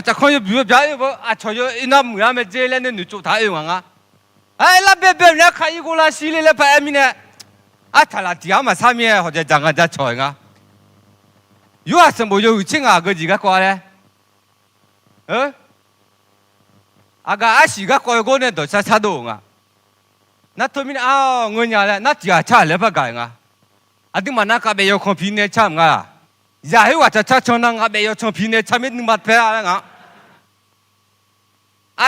จะคอยอยู่แบบนี้บ่ชอยอินามือไม่เจริญเนี่ยจุดท้ายอยู่งั้นลับแบบนี้ใครกูละสิเลยไปมิเนี่ยถ้าละที่มาสามีเขาจะจังกันจะชอยงั้นอยู่สมบูรณ์อยู่จริงก็จีก็กว่าเลยก็สิก็กว่าก็เนี่ยตัวชาดูงั้นนั่นตัวมินเงินยาเลยนั่นที่ชาเลยปะกันงั้นที่มันนักไปยกคอมพิวเตอร์ช่างงั้นอย่าให้ว่าจะชนนักไปยกคอมพิวเตอร์ช่างไม่นึกมาเพื่ออะไรงั้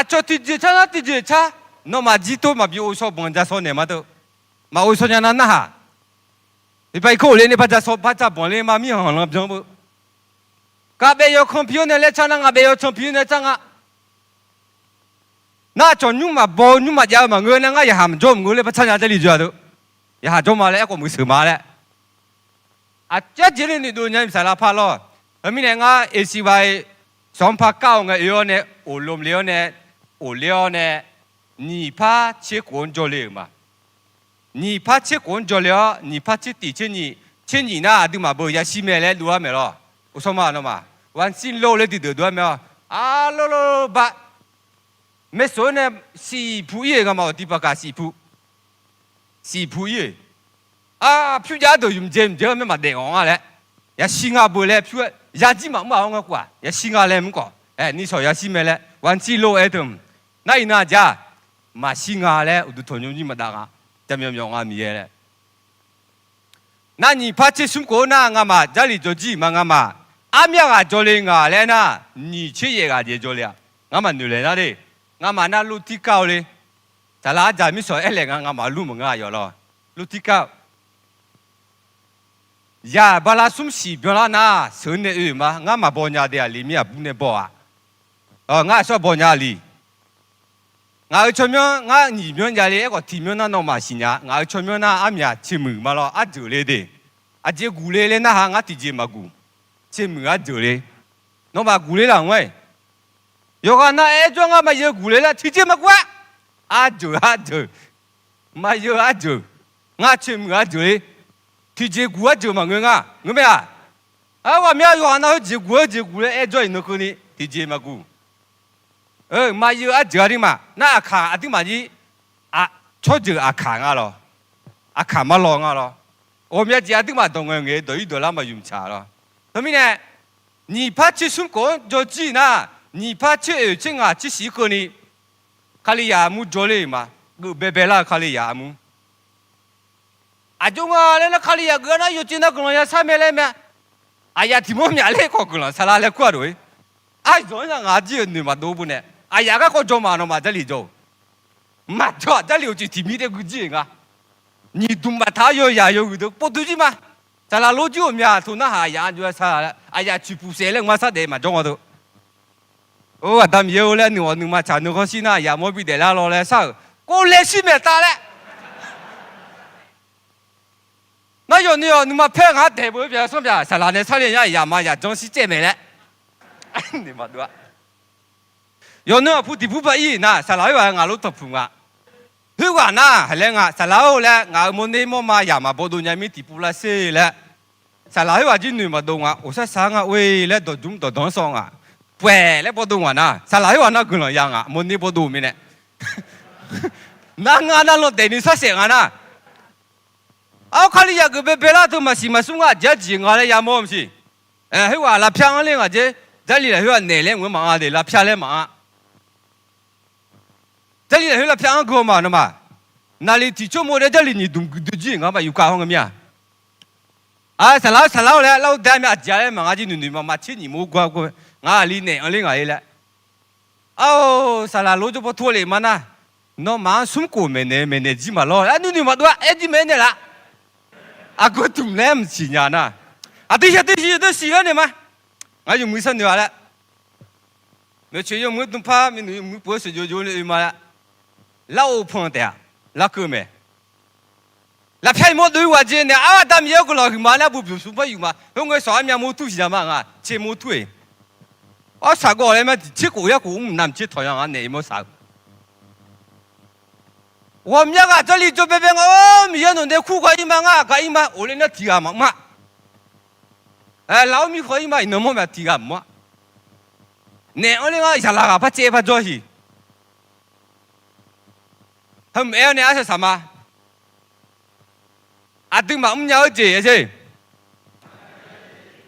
นชอบที่จะชาที่จะชาโนมาจิโตมาบิโอชอบบางจะสอนเนี่ยมาตัวมาโอชอนยันนั่นฮะไปคู่เลยเนี่ยพัชชอบพัชชบอลเลยมามีหัวเราะจังบุกับไปยกคอมพิวเตอร์เลยช่างกับไปยกคอมพิวเตอร์ช่างน่าจนยุ่งมาบอลยุ่งมาเยอะมาเงินนั่งอย่าหามจมกูเลยพัชชาจะรีจ้าตัวอย่าหาจมมาเลยก็มือสือมาเลยเจ้าเจริญนี่ดูเนี่ยสารพัดล้อมีเนี่ยง่ะเอซีไวสองพักเก้าง่ะเออเนี่ยโอลมเลี้ยวเนี่ยโอเลี้ยวเนี่ย你怕结婚做了嘛？你怕结婚做了，你怕去地震你，前年那都嘛不也是没来录没了？我说嘛了嘛，完新录了的都没有录吧？没说呢，西铺业个嘛，地方干西铺业票价都用这没嘛得讲嘞，也新加坡嘞票也只嘛讲个quoi，也新加坡嘞么讲，你说也是没嘞，完新录哎都，那伊那家。มาสิงาเลยอุดทนยุ่งมาดังจะมีอย่างงี้เลยนั่นนี่พัชสุมโกน่างามาจะลีจจีมังามาอามีอะไรจอเลยงาเลยนะนี่เชี่ยกันเดียจอเลยงามันดูเลยนะดิงามันน่าลุติก้าวเลยแต่ละจามิสอยเลยงามาลุมึงอ่ะอยู่หรอลุติก้าวยาบาลาสุมสีเบลานะส่วนเนี่ยมางามาบอญญาเดียลีมีอะบุญเนี่ยบ่งาชอบบอญญาลีงาชมยงาหนีมยนยาเลยก็ทีมยนน่ะน้องมาสิญางาชมยน่ะอามีชิมือมาล้อจูเลยดิเจกูเลยนะฮะงาติเจมากูชิมือจูเลยน้องมากูเลยหลังไว้ยกน่ะจ้องมาเยอะกูเลยละติเจมากูจูมาเยอะจูงาชิมือจูเลยติเจกูจูมาเงงไม่ว่ามีอยู่น่ะเจกูเลยจ้อยนึกนี่ติเจมากูมาเยอะจังเลยมาน่าขาอันที่มาจีชอบจะขาง่ะหรอขามาลองอ่ะหรอโอ้มีจีอันที่มาตรงเงี้ยตัวอีตัวละมายุ่งชาหรอทำไมเนี่ย你怕吃什么就吃นะ你怕吃这个吃西瓜呢卡里亚木做嘞嘛个白白啦卡里亚木中啊那卡里亚个那有真那个人家上面来没呀提莫面来个个人啥啦来过来总是俺这你嘛都不呢呀个个做嘛嘛这里做嘛做这里有提米的估计你都嘛他有呀有的不对嘛咱那老久没啊，从那下呀就啥了，去不谁了，我啥的嘛，中我都。他们有了，你嘛，查你个心呐，也没比得了了嘞，啥？我来是没打嘞。那有你嘛拍俺台不别说别，啥啦呢？差点呀嘛呀，真是真没嘞。你嘛多。有那不地不不一那，啥啦有俺老头碰啊。如果那还来啥啦有嘞，俺们那嘛呀嘛，不都人民地不啦些嘞。啥啦有就你嘛懂啊？我说啥喂嘞，都中都当上啊。喂嘞不懂啊那，啥啦有那个人样啊，们那不懂没呢？那俺那老带你说谁啊那？看你呀个别啦都嘛是嘛送啊，这几俺嘞也没是。还话那偏俺嘞啊这里来话奶嘞我忙的，那偏嘞忙。这里来偏俺哥嘛那嘛，那里提出么的这里你懂都知俺嘛有搞好个咩？啥啦嘞，老带咩家嘞嘛，俺就你嘛吃你冇过过，俺里呢，俺里俺嘞。啥啦老就不拖嘞嘛那，那嘛送过没呢几嘛咯，你嘛多，几没呢啦。个都来唔起呀那，这些都是个呢嘛，俺就没说你话了，没去用没东怕，没不是就了嘛了，老碰的，老哥们。那偏么对我这呢？他们有个老嘛，那不比书不有嘛？我说面没土是嘛这没土啥个嘞嘛？这个也个我们南这太阳那没啥。我们这里就别米要弄的苦可以嘛可以嘛？我连那提嘛老米可以嘛？那么嘛提嘛？你我那个伊拉个把接把做起，他没有那是什么？啊，对嘛，要接是，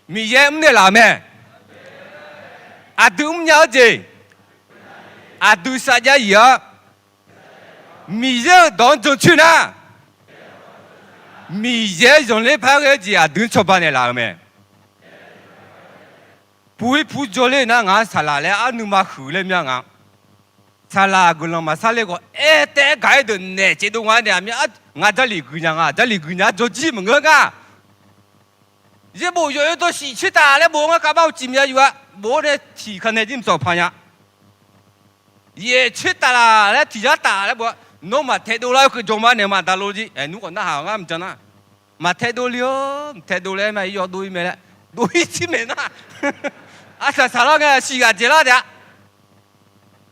米也没拉咩？啊，对要接，啊，对啥家呀？米也当中去呢？米也用来拍个子啊，对错办的拉咩？不会不做嘞，那俺啥啦嘞？啊，你妈苦嘞咩啊？啥啦？个人嘛啥嘞个？哎，得改的呢，这都俺的咩啊？俺这里姑娘啊，这里姑娘做几门个啊？这不有都洗去打嘞，不我干嘛几面有啊？我的体看那点做朋友，也去打啦，来体下打嘞不？侬嘛太多了，去做嘛你嘛打逻辑，哎，如果那好俺唔真啊，嘛太多了，太多了嘛要多一面嘞，多一几面呐。啊，啥了个洗个这了的？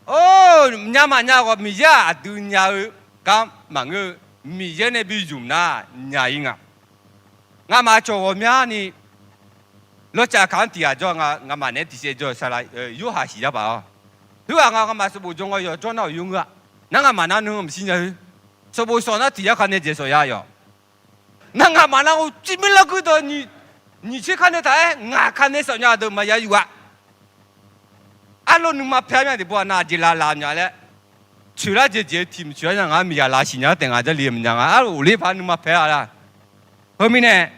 哦，伢嘛伢个米家都伢讲忙个米家那边用呐伢应啊，俺嘛做我伢呢，老家看底下做俺嘛那底下做啥啦？有下洗了吧？哦，如果俺嘛是不种个要做那用个，那俺嘛那弄唔信呀？说不说那底下看那接受呀哟？那俺嘛那我这边那个的你去看那台，俺看那啥伢都没有啊。阿罗你妈偏偏的不拿起来拉伢嘞，除了这team，除了让俺米亚拉新伢等下这里唔伢啊，阿罗里怕你妈偏啦。后面呢，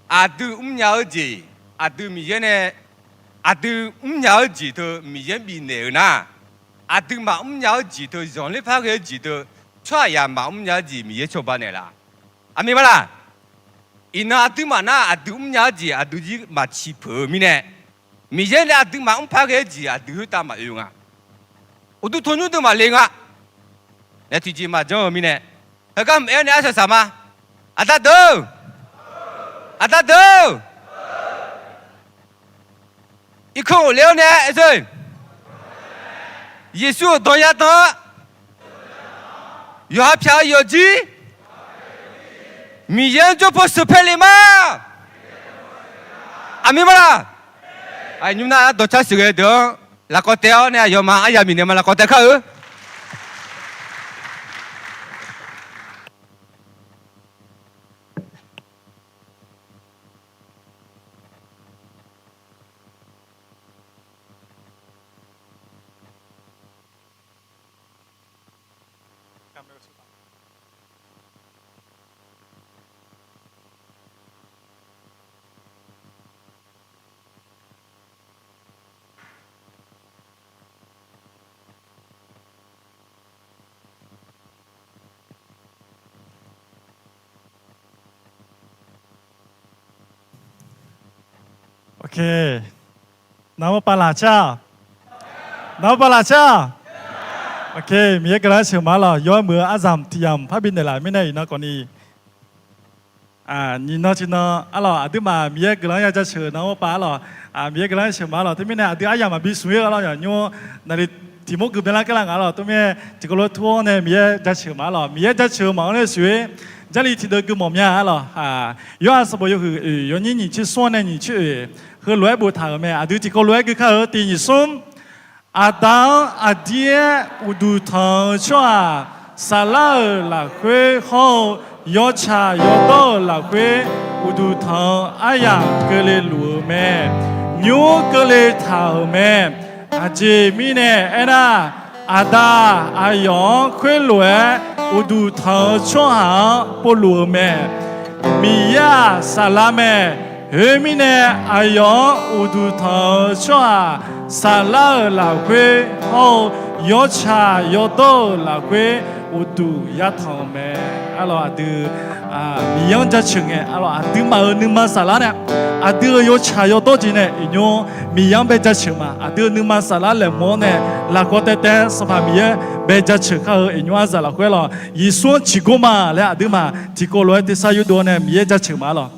阿都伢儿子，阿都米嘢呢，阿都伢儿子头米嘢比牛呐，阿都嘛伢儿子头让你怕个子头，出呀嘛伢儿子米嘢做办的啦，阿明白啦？伊那阿都嘛那阿都伢儿子阿都只嘛吃破米呢。米现在都嘛拍个子啊，都打嘛用啊，我都同样都嘛练啊，那最近嘛叫米呢？那个没有你说什么？阿达都，阿达都，一口我聊呢，是，耶稣多呀多，有还票有几？米现就不是赔了吗？阿明白啦？哎，你们那多吃些的，那个条呢？有吗？哎呀，明天嘛，那个条可？OK，那么巴拉cha，那么巴拉cha。OK，มีกระเช้ามาแล้วย้อนมืออาจารย์ที่ยามพระบินเดลาไม่ได้นะก่อนนี้นี่นะจีน่ะอะไรอาทิตย์มามีกระยาจะเชิญนะว่าป้าหรอมีกระเช้ามาแล้วที่ไม่ได้อาทิตย์อายามาบิสุยก็แล้วอย่างนี้นั่นที่มุกคือเป็นอะไรกันล่ะตัวเมียที่ก็รถทัวร์เนี่ยมีจะเชิญมาแล้วมีจะเชิญมาเนี่ยสุย这里提到个么样了有啥么有去有你去说呢你去和来不谈没都这个来个看第一送阿当阿爹我都谈说沙拉拉会好要茶要到拉会我都谈哎呀个嘞路没牛个嘞谈没这米呢哎那阿达阿阳会来我都谈说不路没米呀沙拉没后面呢阿阳我都谈说沙拉拉会好要茶要到拉会我都也谈没阿拉都米样在吃哎阿拉都嘛你嘛沙拉呢都要茶要到的呢因为米样被在吃嘛都你嘛沙拉来么呢拉过得得什么米被在吃靠因为沙拉会了一说吃过嘛来都嘛吃过来的啥有多呢米在吃嘛了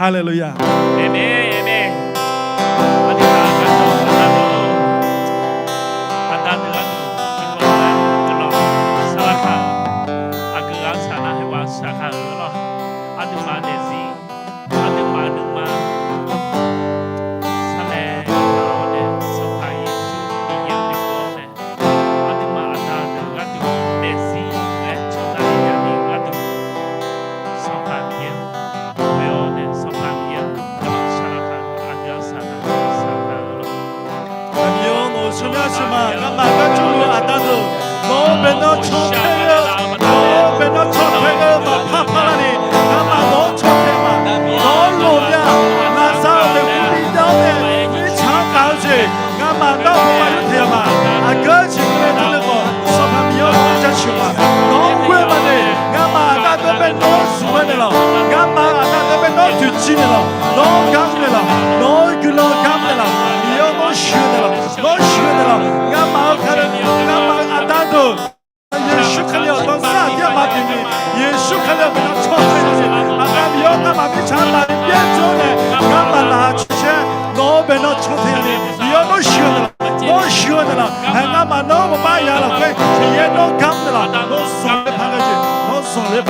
哈利路亚。阿门阿门。阿弟阿干多阿达多阿多，这个萨拉卡阿哥阿萨那黑瓦萨卡了，阿弟马德西阿弟马努马，萨勒阿勒苏帕耶苏比亚的哥呢，阿弟马阿达多阿弟德西哎，从那里亚的阿弟苏帕耶。什么什么？俺马个主路阿达路，我本到冲天个，我本到冲天个嘛，怕怕了你，俺马我冲天嘛，我路边那啥的不必要的，你常搞去，俺马到不把你贴嘛，阿哥去过来这个，说他们要再去嘛，我贵嘛的，俺马那这边多数的了，俺马那这边多最近的了，多刚的了，多个老刚的了，你要我学的了。我学的了，俺妈看了，俺妈阿达都，耶稣看了，当啥地方给你？耶稣看了，不要错开的，阿达不要，俺妈没唱那边走的，俺妈拿出去，我本来错开的，不要我学的了，我学的了，俺妈那我把牙了，快，也我干的了，我送的盘个去，我送的盘。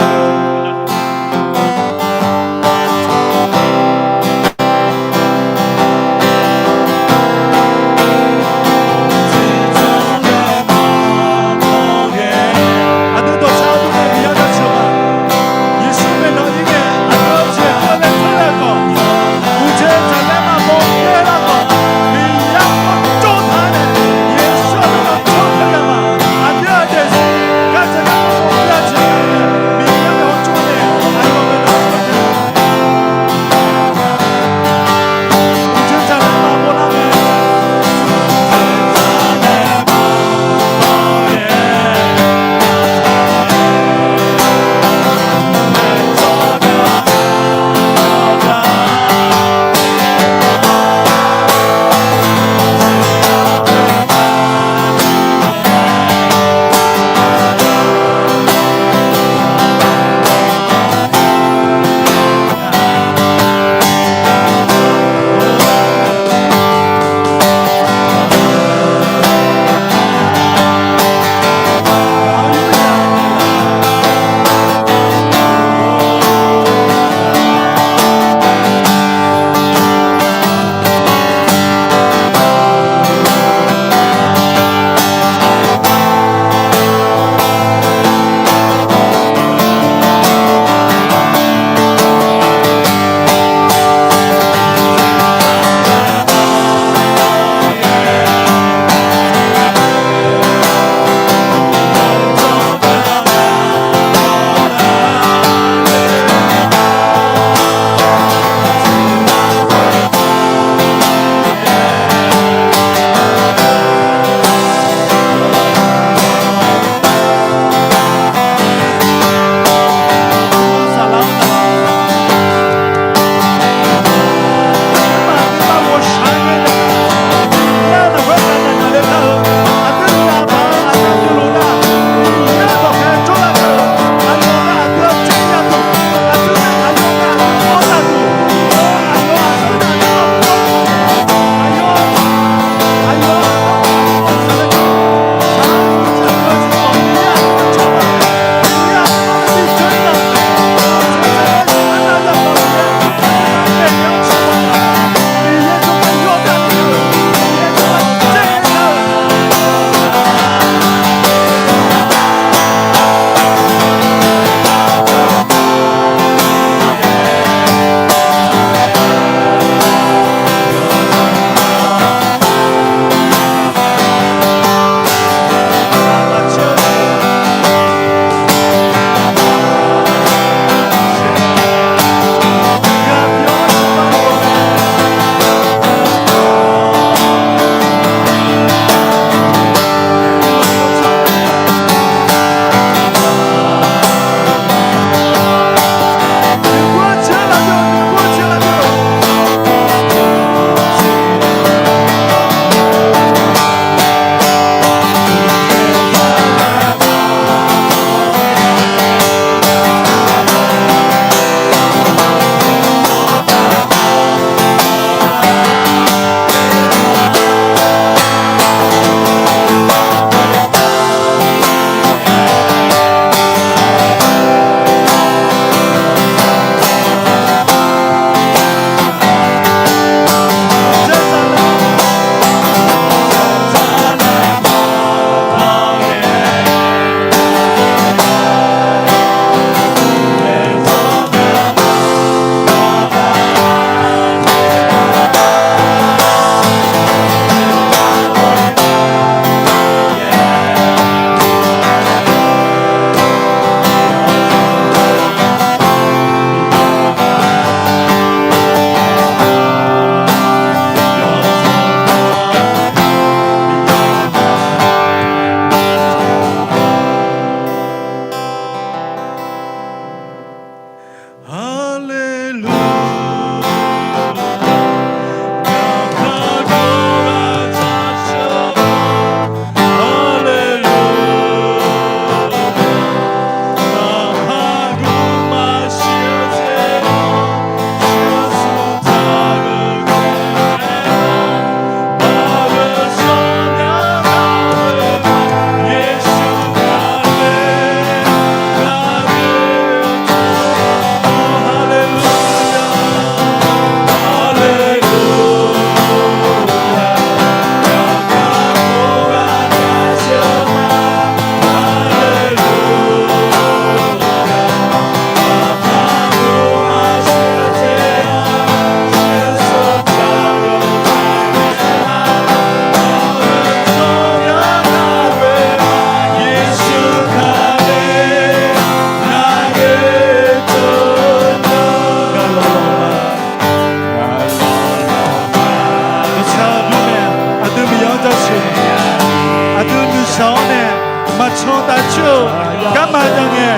macho tacho, gamajange,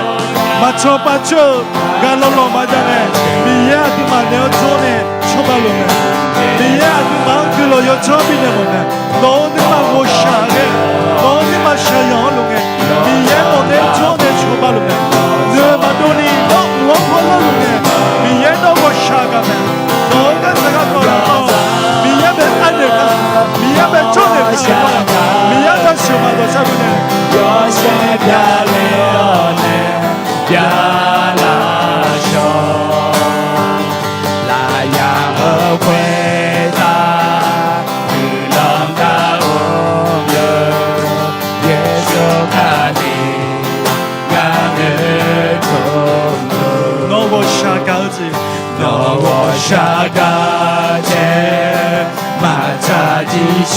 macho pacho, galolo majange, miya di maneo zone, chobalome, miya di mangkilo yo chobine mone, doni ma goshage, doni ma shayolunge, miya mone zone chobalome, ne madoni no wongolunge, miya no goshagame, doga sagakora, miya be aneka, miya be zone kishima, miya da shima do sabune. 有些漂亮的漂亮手，那样和回答，不让他无忧，耶稣看你，感恩痛苦。 No go shagazi, no我下个节，马扎的宣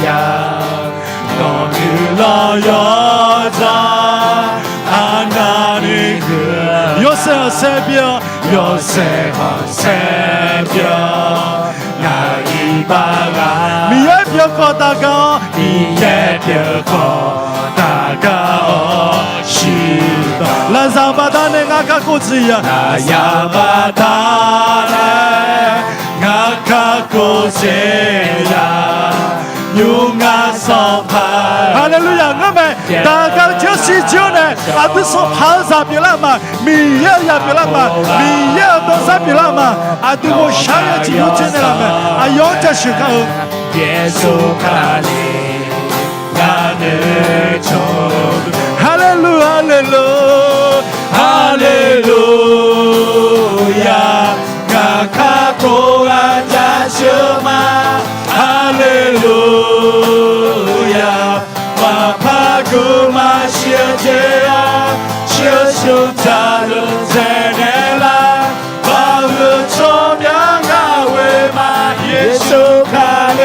扬。 너그러여자 하나님 그 요새 새벽, 요새 새벽 나이 바가 미에 벽거다가 미에 벽고 다가오시다 라자바다네 가까고지야 나야 바다네 가까고지야 할렐루야, 그러면 다가 저시 전에 아드소 판사 빌라마 미야야 빌라마 미야 도사 빌라마 아드고 샤야 지요체네라면 아요자 시가우 예수 가니 나를 줘 할렐루야 할렐루야 할렐루야 가까고 앉아셔마 할렐루야 마파구마 시어제야 시어쇼자를 제네라 마을 초명하웨마 예수 가네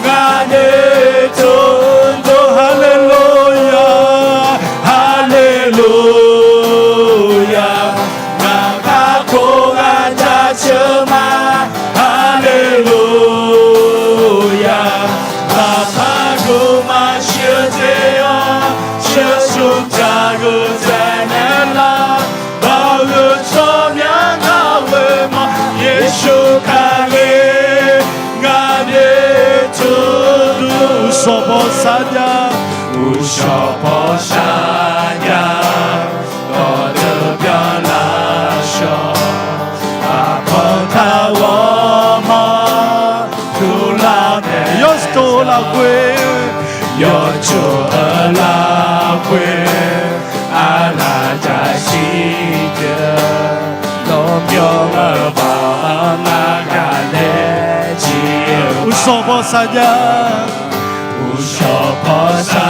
나네 돈도 할렐루야 할렐루야 마파고 앉아셔마 할렐루야 마파구마 시어제야 시어쇼자를 제네라 마을 초명하웨마 예수 가네 나네 돈도 우소보사냐 우셔보사냐 어느 변하셔 아퍼타워머 둘라네 요스토라괴 여주얼라괴 알라자시드 농경을 방나가네 지음 우소보사냐 우셔버사야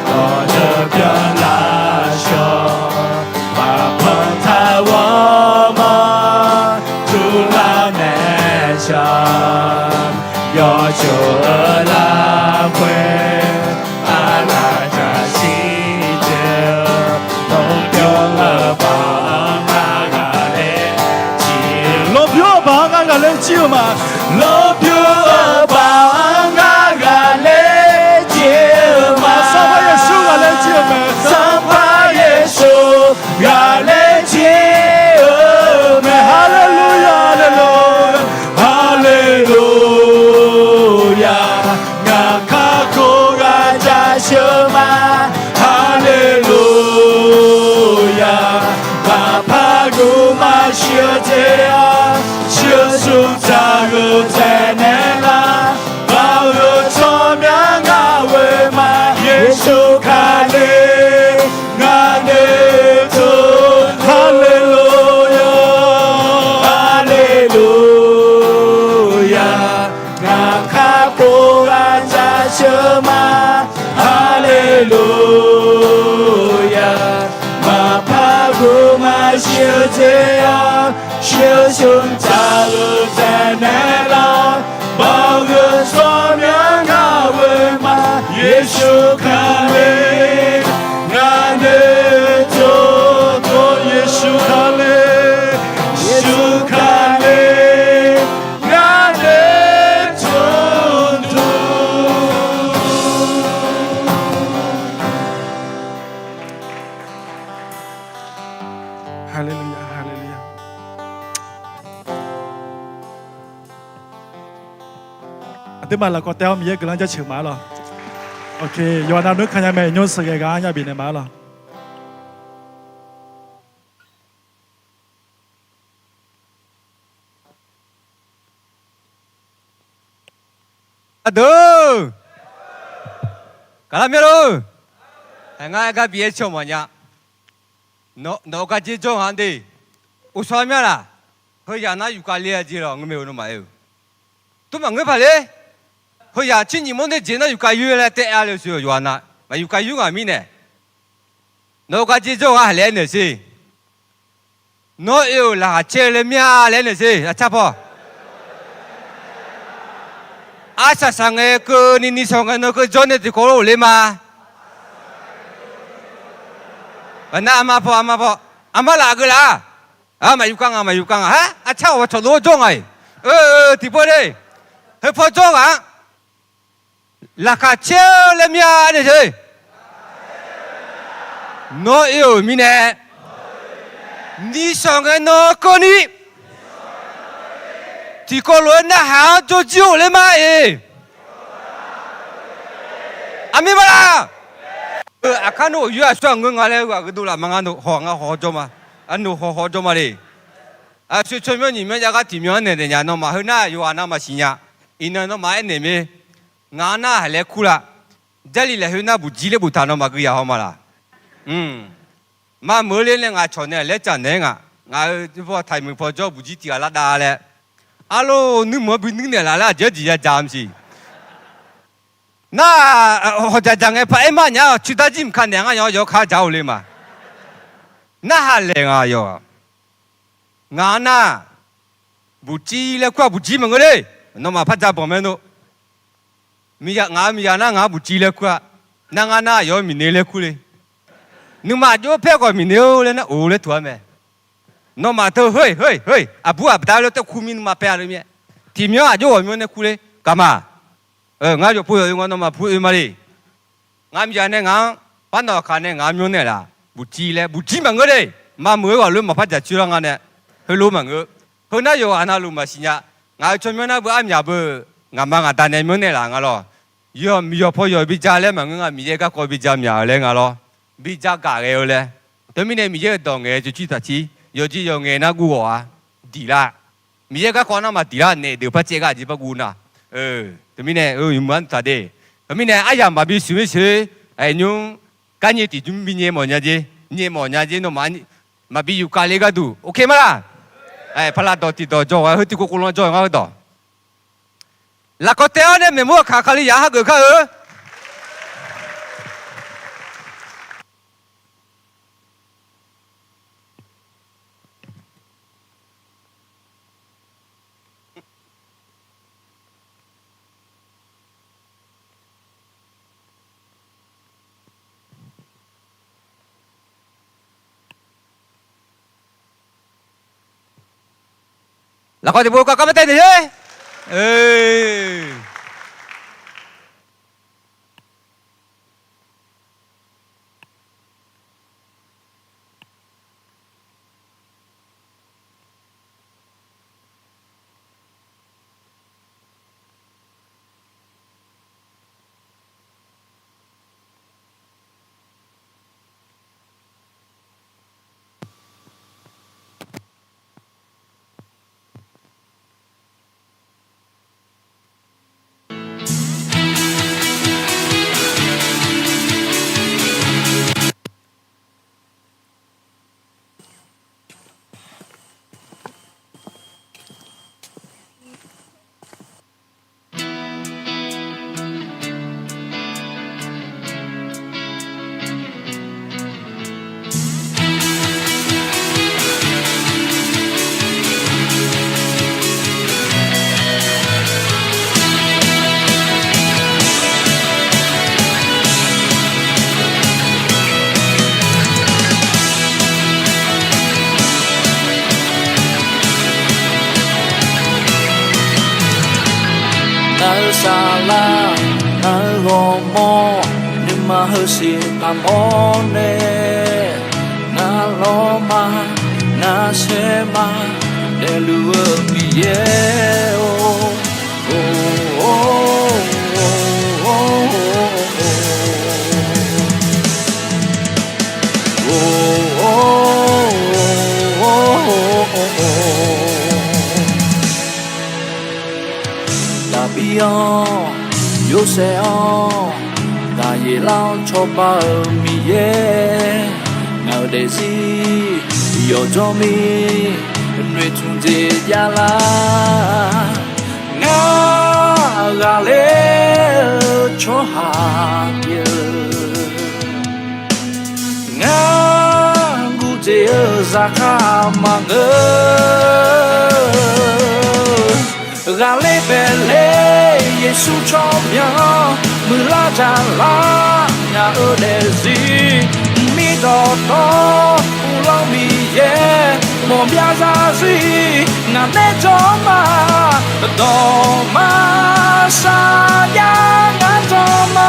어느 변하셔 아펀타워머 둘라내셔 여주얼라괴 알라자시드 농경을 방나가네 지음 로뷰 방아가래 지우마 로뷰 방아가네 지음아 사바 예수가래 지우마 사바 예수가래 지음에 할렐루야 할렐루야 약하고 가자셔마 할렐루야 마파구마 시어제야 시어숙자그 제네라 마을 초명하웨마 예수 가네 나네 돈 할렐루야 할렐루야 낙하고 앉아셔마 할렐루야 마파구마 시어제야 시어sun자를 제네라 먹은 소명하웨마 예수 가네 나네 저도 예수 가네 예수 가네 나네 저도 ဒီမှာလာကတဲမြေကလန်ကြချင်မာလားโอเคယောနာနုခညာမဲညိုစကေကညာပြီနေမာလား Aduh. Kalau mero. Enggak agak biasa semuanya. No kaji jong ande. Usahanya lah. Hoi ya na yukali aja lah ngemeu no mayu. Tu mangai pale. Hoi ya cini monde jena yukayu lah te alu sio yuana. Ma yukayu ngami ne. No kaji jong ah lene si. No eu lah cele mia lene si. Apa? Asa sange ke nini sange no ke jone di kolo lema. Ana ama po ama lagu lah. Ama yukang ha? Acha wa cholo jong ai. Tipo deh. He po jong ah. La ka cheo le mia de se. No eu mine. Ni sange no ko ni. Thì có lối na háo cho chiều lên mà ami bala akan no yu aswa ngale wa ku la manga no ho jo ma anu ho jo ma le a chu chu myo ni myo ja ga ti myo ne de nya no ma hu na yu ana ma si nya ina no ma ne me nga na le khu la jali le hu na bu ji le bu ta no ma ku ya ho ma la ma mo le le nga chon ne le chan ne nga bo thai mu pho jo bu ji ti la da le alo nu mo bi nu ne la je ji ya jam si na ho ja jang e pa e ma nya chu da ji m khan ne nga yo kha ja o le ma na ha le nga yo nga na bu ji le kwa bu ji ma ngale no ma pha ja bo me no mi ya na nga bu ji le kwa na nga na yo mi ne le khu le nu ma jo phe ko mi ne o le na o le tu me no ma to hơi abu abda lo to kumin ma pe alo mi ti myo a jo myo ne kule kama nga jo pu yo ngo no ma pu ma li nga mi ja ne nga pa no kha ne nga myo ne la bu ji ma ngo de ma mwe wa lo ma pha ja chu la nga ne he lo ma ngo ho na yo ana lo ma si nya nga cho myo na bu a mya bu nga ma nga ta ne myo ne la nga lo yo mi yo pho yo bi ja le ma nga mi ye ka ko bi ja mya le nga lo bi ja ka ge yo le to mi ne mi ye do nge chu chi ta chi有几有眼那股啊，地啦，米个可能嘛地啦，呢就不这个就不顾那，对面呢，有蛮大的，对面呢，哎呀嘛比学学，哎侬，干嘢地准备嘢么嘢啫，嘢么嘢啫，侬嘛比有咖喱个度，OK 嘛啦，哎，拍拉到地到做，去地个公路做我到，那个地方呢，没么卡卡哩呀，个卡Lah kau dibuka kamu tadi je? Salah nalomo ni mahasi amone naloma nasema delua biye oh beyond you say on ta ye lao cho ba mi ye nào để gì yo cho mi nuôi chung gì ya la nga ga le cho ha ye nga gu je za ka ma ngơ ga le bele Yesu cho bien mưa la cha la nhà ở để gì mi đỏ to u lo mi ye mồm bia ra gì ngàn nét cho ma sa ya ngàn cho ma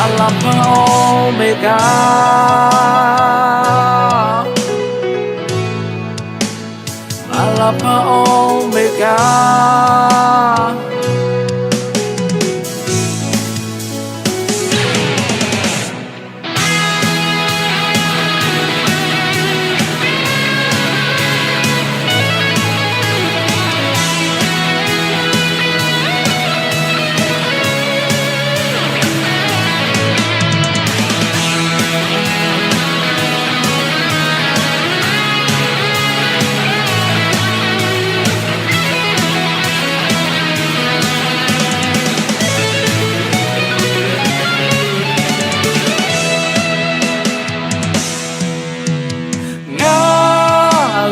Alpha Omega Alpha Omega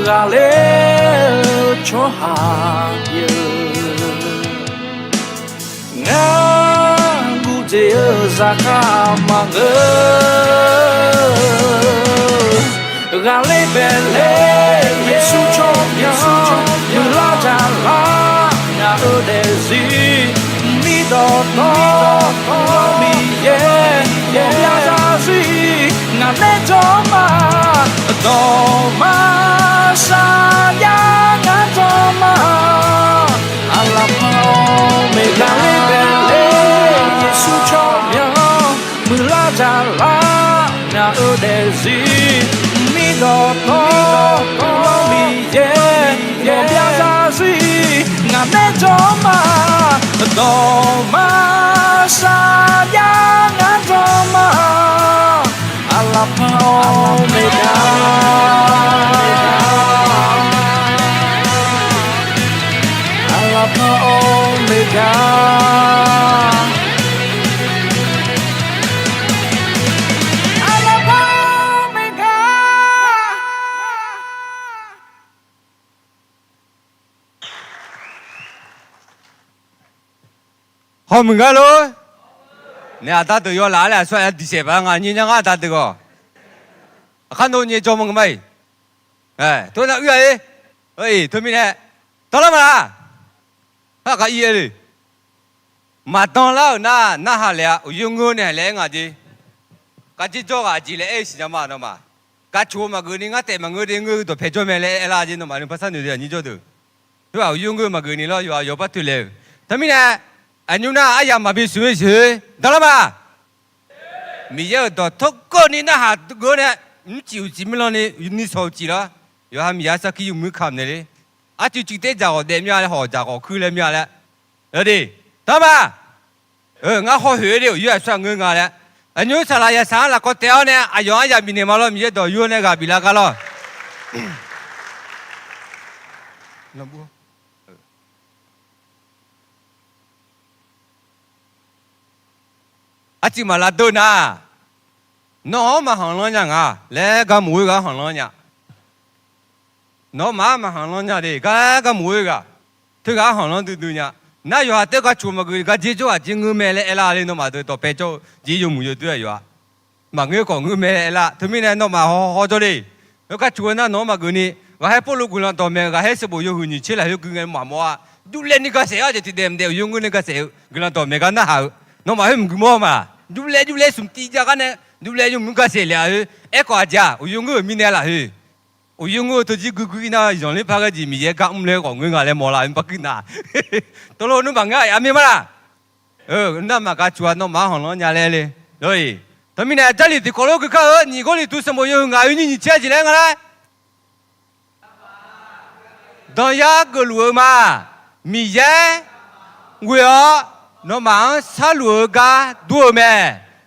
ga le cho ha ye nga gu je za ka ma ngơ ga le bele Yesu cho bien như la cha la nhà ở để gì mi đỏ to mi ye ye ra gì ngàn nét cho ma sa ya ngàn cho ma Alpha Omega Yesu cho bien mưa la cha la nhà ở để gì mi đỏ to mi ye ye bia ra gì ngàn nét cho ma sa ya ngàn cho ma Alpha Omega Alpha Omega Alpha Omega Họ mừng cái lối nè ta tự do lá là xoay đi xe vào ngài nhìn nhá ta tự có khăn đồ nhẹ cho mừng mày tôi là ơi ơi thôi mình nè tao làm à ha cái gì đi mà tao là na hà lẹ dùng ngôn này lẹ ngài gì cái gì cho cái gì lẹ gì mà nó mà cái chúa mà người này ngắt mà người này người tôi phải cho mày lẹ là gì nó mà nó phát sinh được gì cho được tôi bảo dùng ngôn mà người này lo yo bắt tôi lẹ thôi mình nè anh nhung na ai làm mà bị suy suy tao làm à bây giờ tôi thốt con này na hà người này chịu chỉ mình lo này ni sầu chỉ đó giờ ham giá sao khi mới khám này à chịu chỉ để giáo để nhau họ giáo cứ làm nhau đấy rồi đi tao mà ngã họ hiểu điều giờ sang người ngã đấy anh nhớ sao lại sáng là có téo này ai giờ ai mình mà lo bây giờ tôi yêu này gặp bị là cái lo làm bùa à chỉ mà là tôi na nó mà hàng lo nhà ngà lẽ cái mũi cái hàng lo nhà nó mà hàng lo nhà đi cái mũi cái thứ cái hàng lo từ nhà nãy giờ tới cái chùa mà cái gì cho chỉ người mẹ lẽ là lên nó mà tôi bé cho chỉ dùng mũi tôi rồi mà người còn người mẹ là thứ mình này nó mà họ cho đi cái chùa nó mà cái này cái hai bộ lúc nó tao mẹ cái hai số bộ yêu người chỉ là yêu người mà mua du lên cái xe thì đem đều dùng người cái xe cái nó tao mẹ cái nó hảo nó mà không mua mà du lên sum ti ra cái này du lên dùng cái xe là cái giá dùng người mình là dùng người tôi chỉ cứ na dùng lấy cái gì mình cái lấy của người này mua lại bắt cái na tôi nói nó bằng cái à mình mà nó mà cái chùa nó mà hàng nó nhà lên rồi thôi mình này đây thì có lúc cái你个里都什么用啊？你接起来个来，到呀个路嘛，米耶，我那忙杀戮个多么，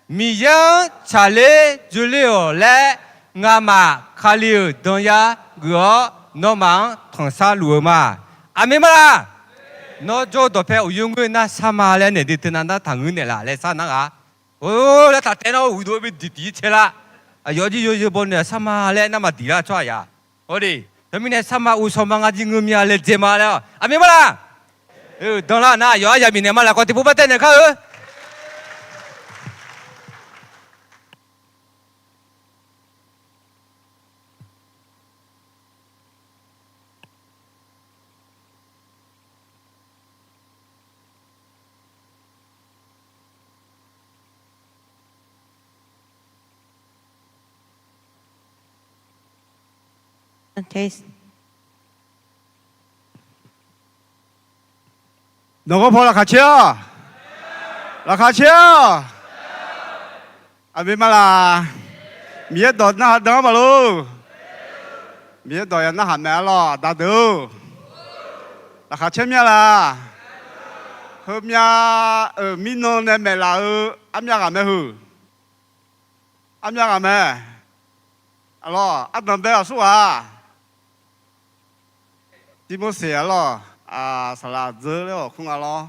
米样查理就了来，俺妈卡里东亚我那忙同杀戮嘛，阿妹嘛啦，那就多陪我用个那啥嘛来，你的那糖人的啦，来啥那个，哦，那他电脑我都被滴起啦，啊，有不呢啥嘛来那么滴啦抓呀，我的，他们那啥嘛有什么个经验来怎么了，阿妹嘛啦。当然那有阿明年嘛，我提不把灯的看。Taste. 哪个破了卡车？拉卡车？阿妹嘛啦，米多那等嘛喽，米多人那还没了，打头。拉卡车咩啦？后面米农那没啦，阿咩个没好？阿咩个没？阿咯，阿等不要说啊，怎么写咯？啊，萨拉子了，空啊咯，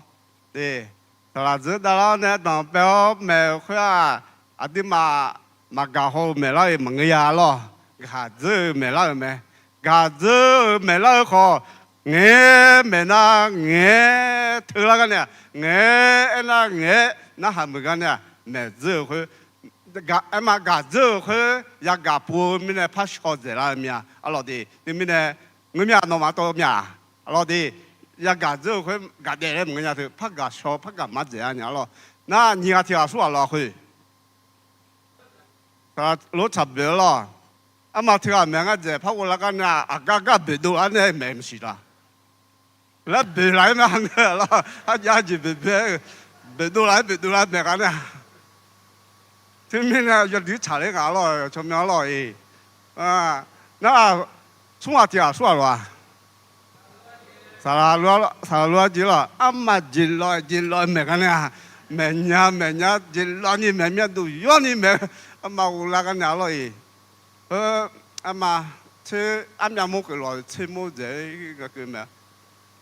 对，萨拉子到了呢，当表没会啊，阿弟嘛搞好没了也蒙个呀咯，嘎子没了没，嘎子没了好，没那偷了个呢，那还没个呢，没子会。嘎子会呀嘎不没呢，怕小子啦咩？阿老弟，你没呢？我咩弄嘛多咩？阿老弟。ya gà dơ khơi gà đẻ đấy một nhà thử phát gà sò phát gà mắt dẻ nhá lo na nhà thì à số lo khơi ta lối chập bể lo mà thì à mẹ dẻ phát qua cái nhà à gà bể đồ anh ấy mẹ gì đó là bể lại mà anh lo anh nhà gì bể đồ lại mẹ cái này thì mình là giờ đi trả lấy gà lo cho mẹ lo na số thì à số lo salah luar je lah, amat jeloi mereka ni, menya jeloi ni menya tu, yo ni me, amat ulakan ni aloi, amat ce amnya mau keloi, ce mau je ke me,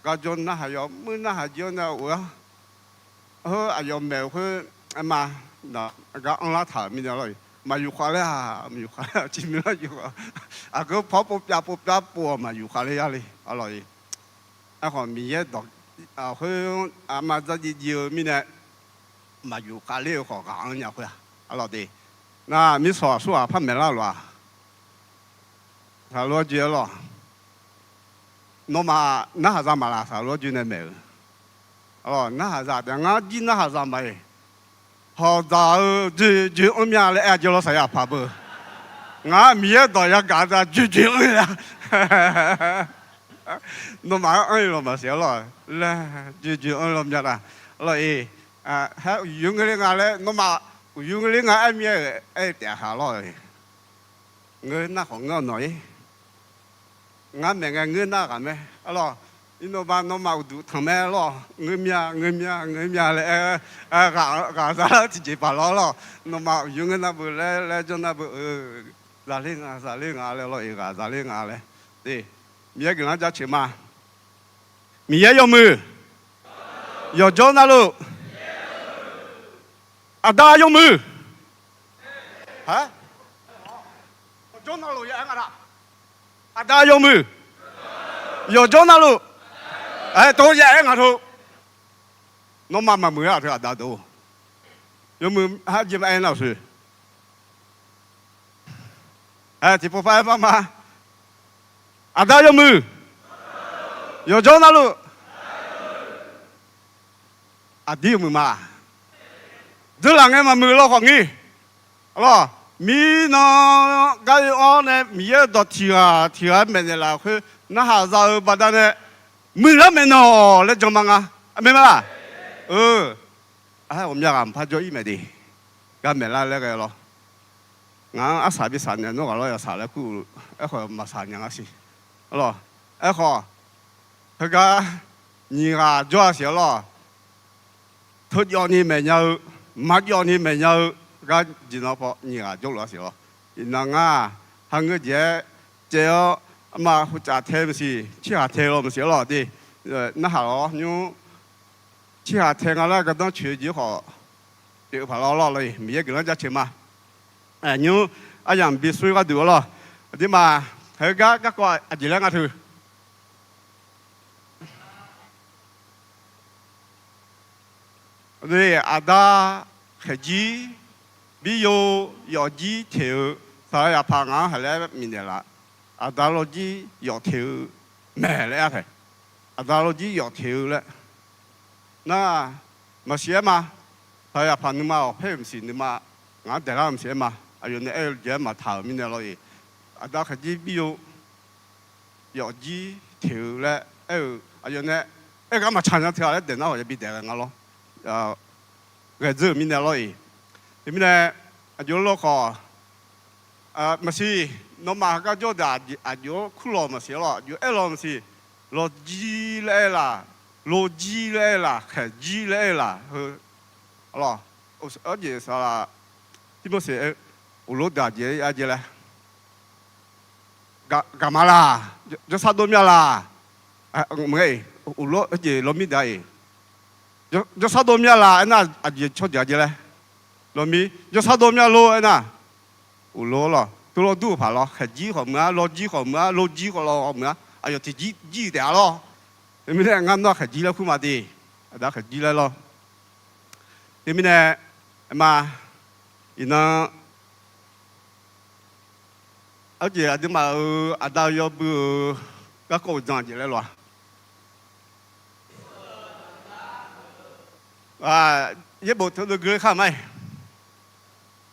kajon nah ayo, mana ayo na uya, ayo me ke amat na agak anglat hal ni aloi, mayu kale cimi lah juga, aku pop mayu kale aloi. 啊，好米也到啊，好啊嘛，这里有米呢，嘛有咖喱好讲呀，会啊，老弟，那米说啊，怕没了了，他罗绝了，那么那还咋嘛啦？他罗绝那没有，哦，那还咋的？俺弟那还咋没？好咋就我们家来就老啥呀？怕不？俺米也到呀，干啥就呀。nó mà ơi là mà xéo rồi là chuyện ơi làm gì à rồi ha dùng cái ngà đấy nó mà dùng cái ngà em nhớ ấy để hạ rồi người na không ngon nói ngà mẹ người na cả mẹ rồi nó mà đủ thằng mẹ rồi người mía lại cả ra chỉ bảo lo nó mà dùng cái na bự lại cho na bự ra lên ngà lại rồi ra lên ngà lại đi米也给人家吃嘛，米也有没？有叫那路，阿达有没？啊？叫那路也安个啦，阿达有没？有叫那路，哎，都也安个头，我妈妈没啊，这阿达都，有没？还怎么安老师？哎，这不发妈妈。 ada yang mu, yo jauh nalu, adi mu ma, jelangnya ma mu lo kong ni, lo mi no gai on ne mi ye do tiga mene la khu na ha za badan ne mu la meno le jong manga, me ma,我们家人拍咗一枚的，咁咪啦那个咯，我杀比杀人，我老要杀了股，一会冇杀人啊事。 咯，一個佢個二牙做少咯，脱要你没有，没要你没有，个你那跑你啊做了是咯，那啊，还个这要嘛负责贴不是，去下贴了不是咯的，那好咯，你去下贴个那个当全就好，就跑了了嘞，没个人家去嘛，你啊样必须个多咯，的嘛，还个啊几两个头。对，阿达黑鸡，比有要鸡头，他也怕俺还来明年了。阿达罗鸡要头买了呀，阿达罗鸡要头了。那没些嘛，他也怕你嘛，配不是你嘛，俺带他不些嘛，啊有那也嘛头明年了耶。阿达黑鸡比有要鸡头了，啊有那俺嘛常常跳来等到我就比带了俺咯。cái giờ mình nói thì mình này ở lo khó mà si nó mà cái chỗ đó ở chỗ khu lo mà si lo chỗ lo mà si lo gì là cái gì là lo ở gì sao là thì mà si ở lo đó gì ở gì là gamma là chỗ sao đó là mấy lo ở gì lo mi đây就啥都没啦，那啊也吵架去嘞，老米就啥都没路那，有路了，都了都怕了，还几好么？老几好么？老几好了好么？哎呦，这几点了？你们呢？俺那还几了苦嘛的，那还几了咯？你们呢？嘛，伊那，而且啊，你嘛啊，到要不个高涨起来了。一部都佢看咪，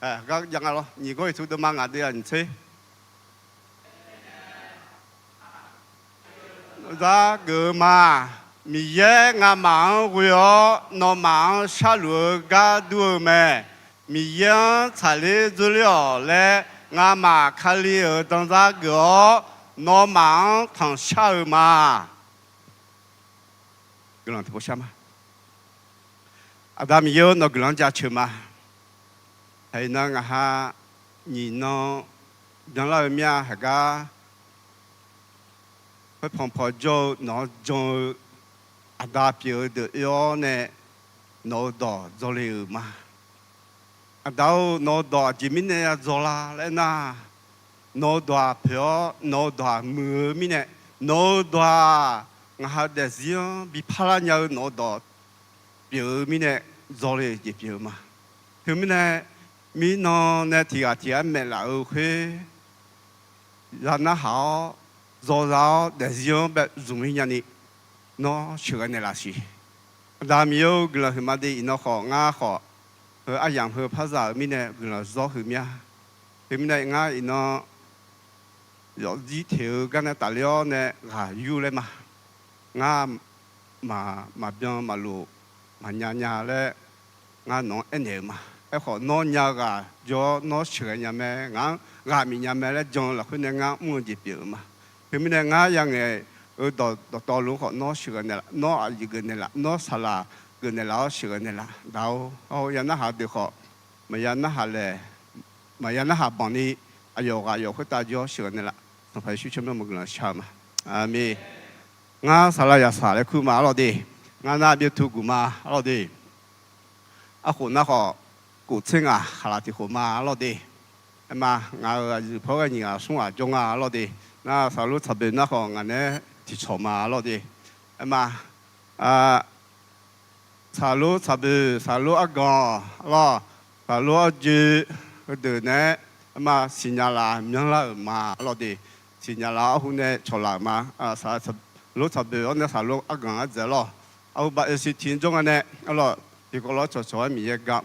咁樣啊咯，如果做到乜嘢啲人車，那個嘛，咪嘢我忙會哦，我忙下路個多咩，咪嘢查理資料咧，我嘛看你當那個，我忙同下嘛，咁樣聽唔聽嘛？阿达米有那个人家去嘛？还那个哈，你那让老面那个会碰碰就那种阿达表的要呢，那到做了嘛？阿达那到前面呢做啦，来那那到票那到มือ咪呢，那到我哈的时候比帕拉鸟那到表咪呢。做了一表嘛，后面呢，米呢那天没来回，让那好做到的时候被容易让你，那学个那拉西，但没有个了什么的，那好俺好，和阿样和拍照米呢个了做后面，后面呢俺那有几条跟那大了呢啊有了嘛，俺嘛边马路。mà nhà咧ngã nó anh em mà cái họ nó nhà cả do nó sửa nhà mẹ ngã mình nhà mẹ咧cho là cái ngã mua gì biểu mà thì mình ngã yang này ở đó lúc họ nó sửa này là nó ở gì cái này là nó sao là cái này là sửa này là đâu giờ nó học được họ mà giờ nó học咧mà giờ nó học bằng đi ai cái ta do sửa này là nó phải suy cho nó một cái sao mà mi ngã sao là giờ sao lại cứ mà lo đi ngã na biết thu cụ mà lo đi à hồ na họ cụ sinh à hà là thì hồ mà lo đi mà ngã phổ cái gì à sung à trong à lo đi na sau lúc thập bên na họ ngã này thì chó mà lo đi mà sau lúc thập bên sau lúc ăn gò lo sau lúc ăn dưa cái đồ này mà sinh nhật là miếng là mà lo đi sinh nhật là hôm nay cho là mà sau lúc thập bên nó sau lúc ăn gò ăn dưa loเอาบัตรสิทธิ์จงอันนี้เอาล่ะที่ก็เราจะสอนมีก็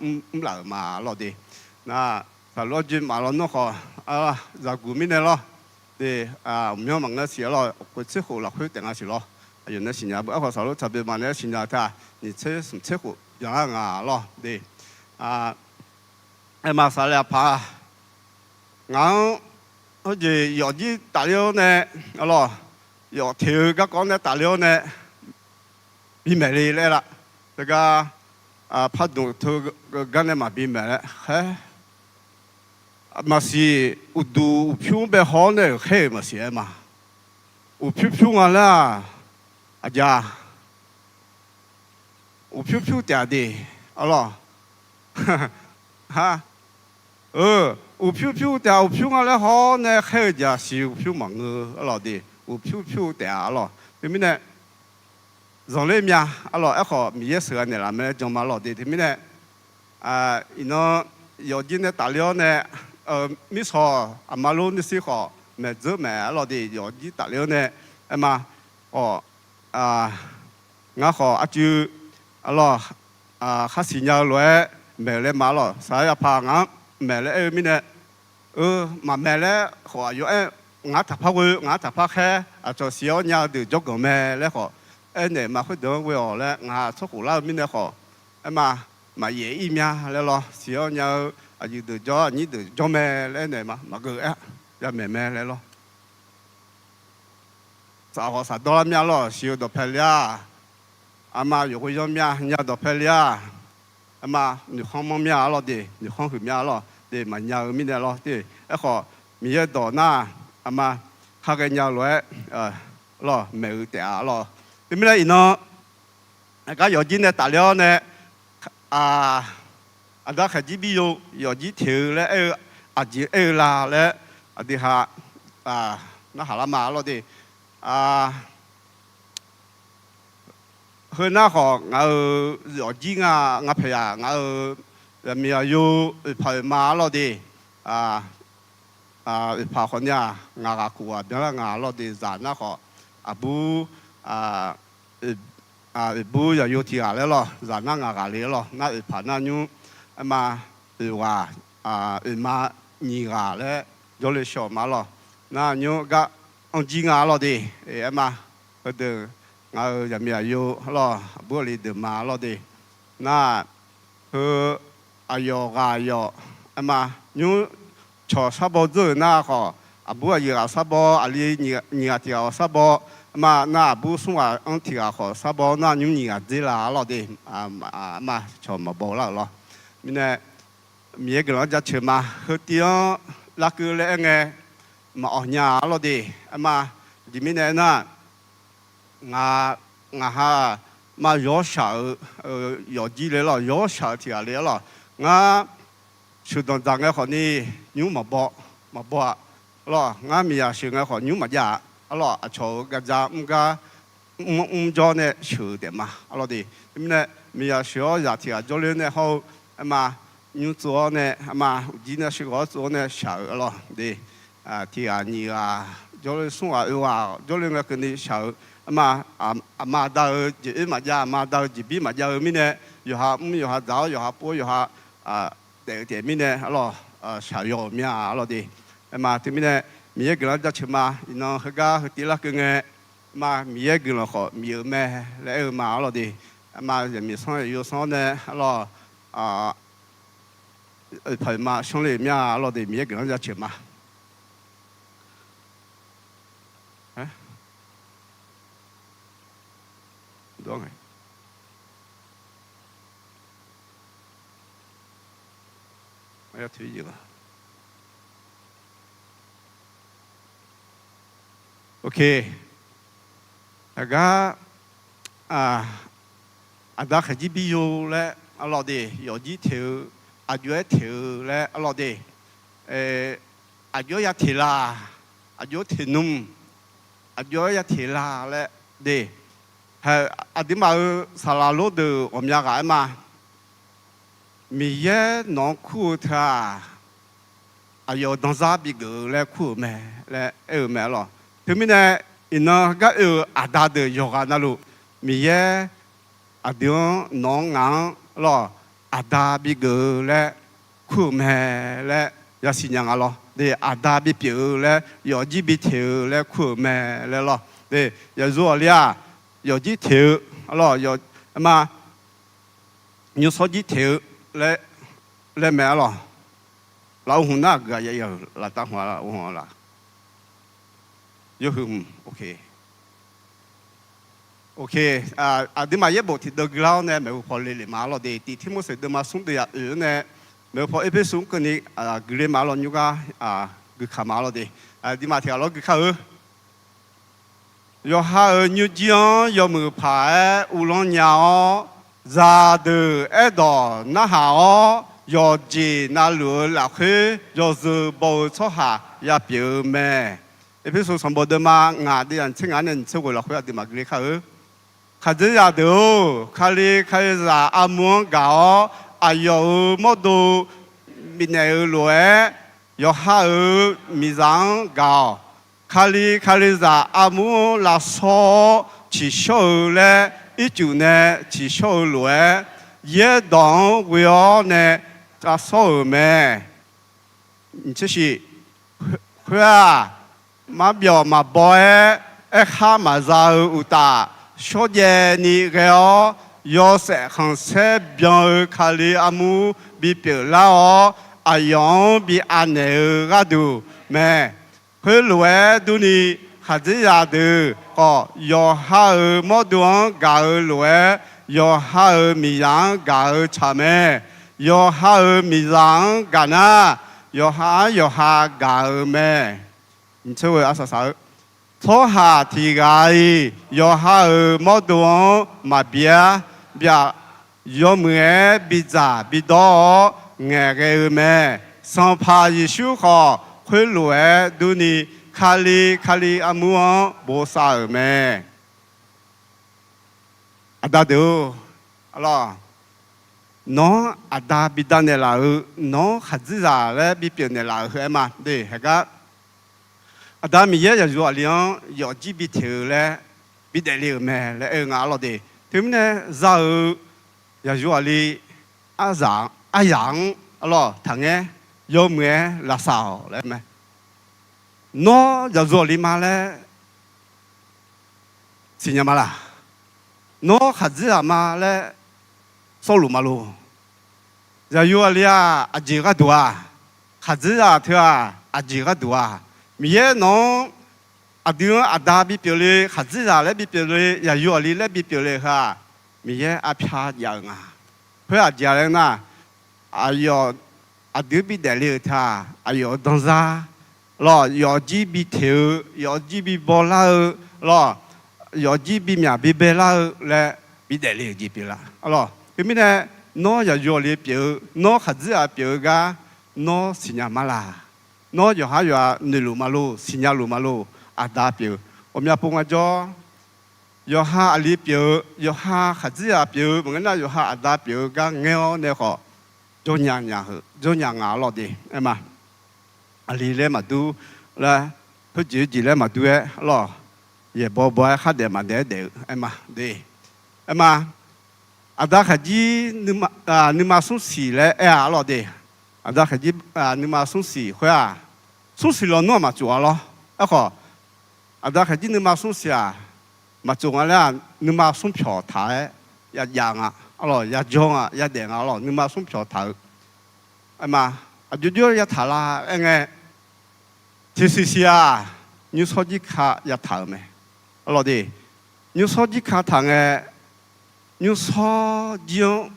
หลังมาเราดีนะถ้าเราจีนมาเราเนาะจากกูมีเนี่ยล่ะดีไม่เอามังนะสิล่ะกูเชื่อหูเราคุยแต่งสิล่ะอยู่ในสิญญาบุเอาสาวเราจะเป็นมาเนี่ยสิญญาท่านี่เชื่อสมเชื่อหูอย่างงั้นล่ะดีไอ้มาสายพางั้น好似有啲大料呢，เอาล่ะ有條嘅講呢大料呢。比美麗嚟啦，這個拍动头个干那嘛边买了，嘿，嘛是有度票被好呢，嘿嘛是嘛，有票完了，阿家，有票嗲的，阿咯，哈，有票嗲，有票完了好呢，嘿家是有票忙个，阿咯的，有票嗲阿咯，对面呢？让里面阿罗一号米也是呢，那么种嘛老的，对面呢那有的呢大料呢，米草阿马路那些好，买走买阿老的有的大料呢，嘛我好阿就阿罗哈新娘来买了嘛咯，啥也怕俺买了面呢，嘛买了好有俺打怕会俺打怕开，做小娘的做个买了好。呢嘛会得为我嘞，我出户啦面的好，嘛也一面来咯，小鸟有得做，你得做咩嘞呢嘛个也咩来咯，啥好啥多啦面咯，小到漂亮，嘛有会做面，人家到漂亮，嘛你看么面咯的，你看后面咯，的嘛鸟面的咯的，好面到那，嘛下个鸟来咯没有点咯。对面呢，那个有的呢，大料呢，那还几比有几条嘞，几啦嘞，的哈那好了嘛，咯的和那好，我有几我陪啊，我没有陪马咯的怕คนเนี่ยงากลัวเดี๋ยวงาเราดีจานนะขอบูอย่าอยู่ที่อะไรหรอจานงากาเลยหรอน่าผ่านนั่นอยู่มาว่ามาหนีกาเลยยเลยชอบมาหรอน่าอยู่ก็องจีงาเราดีมาเดินงาอย่ามีอายุหรอบุรีเดินมาเราดีน่าอายุกาอายุมาอยู่ชอซาบอเจอหน้าขอบัวยีอาซาบออะไรยีอาที่อาซาบอมาหน้าบัวส่งอันที่อาขอซาบอหน้ายุ่งยีอาจีลาเราดีมาชอมาบอกเราหรอมีเนี่ยมีเอกลักษณ์จะเชื่อมาเฮ้ยที่ลักคือเรื่องไงมาออกยาเราดีมาที่มีเนี่ยน่ะงาฮะมาย้อนสาวย้อนจีเลยหรอย้อนสาวที่อะไรหรองาชุดต่างๆก็คนนี้ยุ่งมาบอกหรองามีอะไรก็คนยุ่งมาหยาหรอโชว์กันจะจอเนี่ยชื่อเดียมาหรอดีเนี่ยมีอะไรอยากที่จะจอเนี่ยเขามายุ่งตัวเนี่ยมาจีเนี่ยสิ่งของตัวเนี่ยชาวหรอดีที่อันนี้จอเลยส่งว่าจอเลยก็คนนี้ชาวมาดาวจีมาหยามาดาวจีบีมาหยามีเนี่ยอยู่หาดาวอยู่หาปูอยู่หาแต่มีเนี่ยหรอชาวโยมีหรอดีมาที่มีเนี่ยมีเอกลักษณ์จะชื่อมาอินน้องเขาก็ที่ละก็เงี้ยมามีเอกลักษณ์เขามีแม่แล้วมาหรอดีมาจะมีสองอยู่สองเนี่ยหรอผ่านมาช่วงนี้มีหรอดีมีเอกลักษณ์จะชื่อมาดูไงไม่要推进了。OK， 那个那还几比有嘞，老的有几条，有一条嘞，老的，有一条啦，有条弄，有一条啦嘞的，还的嘛，萨拉罗的我们家干嘛？มีเยน้องคู่เธออายุน้องซาบิกและคู่แม่และแม่หรอถึงมีเนี่ยอินน้องก็อาดาเดยอกันนะลูกมีเยอาเดียวน้องงานหรออาดาบิกและคู่แม่และยาสิยังหรอเดอาดาบิเปียวและยอจีบิเทียวและคู่แม่และหรอเดยาจัวเลียยอจีเทียวหรอยอมาอยู่สอจีเทียวและแม่หรอเราหุ่นหน้าก็ยังเราตั้งหัวเราหัวเราเยอะขึ้นโอเค OK 啲嘛一部鐵到glau呢，咪會破你嚟馬咯啲，啲天冇食到嘛送到日呢，咪破一邊送嗰啲佢哋馬咯，而家佢卡馬咯啲，啲嘛條咯佢卡有下有講有冇牌烏龍鳥，咋的一度那下哦，有字那路落去，有時冇錯下也表咩？一邊說全部都嘛牙啲人親眼人出過落去啲嘛佢哋卡卡子呀都，卡里卡是阿門搞，有冇都米內來，有下米上搞，卡里是阿門拉索，起手咧，一就呢起手來，也當為我呢阿手咩？你這是，佢馬表馬boy，哈馬扎有大。說嘢你個哦，有時行些邊卡里阿姆比表啦哦，阿樣比阿內個都咩？佢來都你下子也都哦，有下冇多搞來，有下米樣搞差咩？有下米樣搞哪？有下搞咩？你這位阿嫂嫂。初下提個有下冇多嘛別有咩比咋比多眼個咩？上怕一首歌會來do你卡里阿姆冇啥咩？阿達都，阿咯，儂阿達比單的啦，儂孩子咋咧比別的啦，係嘛？對，係個。阿咪嘢就話兩有幾筆條咧，筆得了咩？咧咬落地，點咧就又話你阿rằng阿樣咯，同嘅有咩拉少咧咩？儂就話你媽咧，是乜啦？儂孩子阿媽咧，收入馬路，又話你阿姐個多啊，孩子啊佢阿姐個多啊。咪嘢儂阿爹阿達比表咧，孩子啊咧比表咧，也有你咧比表咧哈。咪嘢阿偏樣啊，佢阿家人呐，阿有阿爹比得了他，阿有當啥，咯有幾比條，有幾比波啦，咯有幾比咩比別啦咧，比得了幾比啦，咯咁咪咧，儂也有你表，儂孩子啊表個，儂是乜嘛啦？儂有下有內路馬路，新亞路馬路，阿達表，我們要幫我做，有下阿里表，有下孩子啊表，我們那有下阿達表，個我那個做娘牙落地，係嘛？阿里咧嘛都咧，佢自己咧嘛都咧，咯，也波波下點嘛點點，係嘛？對，係嘛？阿達孩子你嘛送死咧，哎落地，阿達孩子你嘛送死，會啊？送死了儂嘛做咯，一個阿達孩子你嘛送死啊，嘛做完咧，你嘛送票台一樣啊，咯一張啊一定啊咯，你嘛送票台，係嘛？阿舅舅一睇啦，其實是啊，你手機卡一睇咩？咯啲，你手機卡睇嘅，你手機睇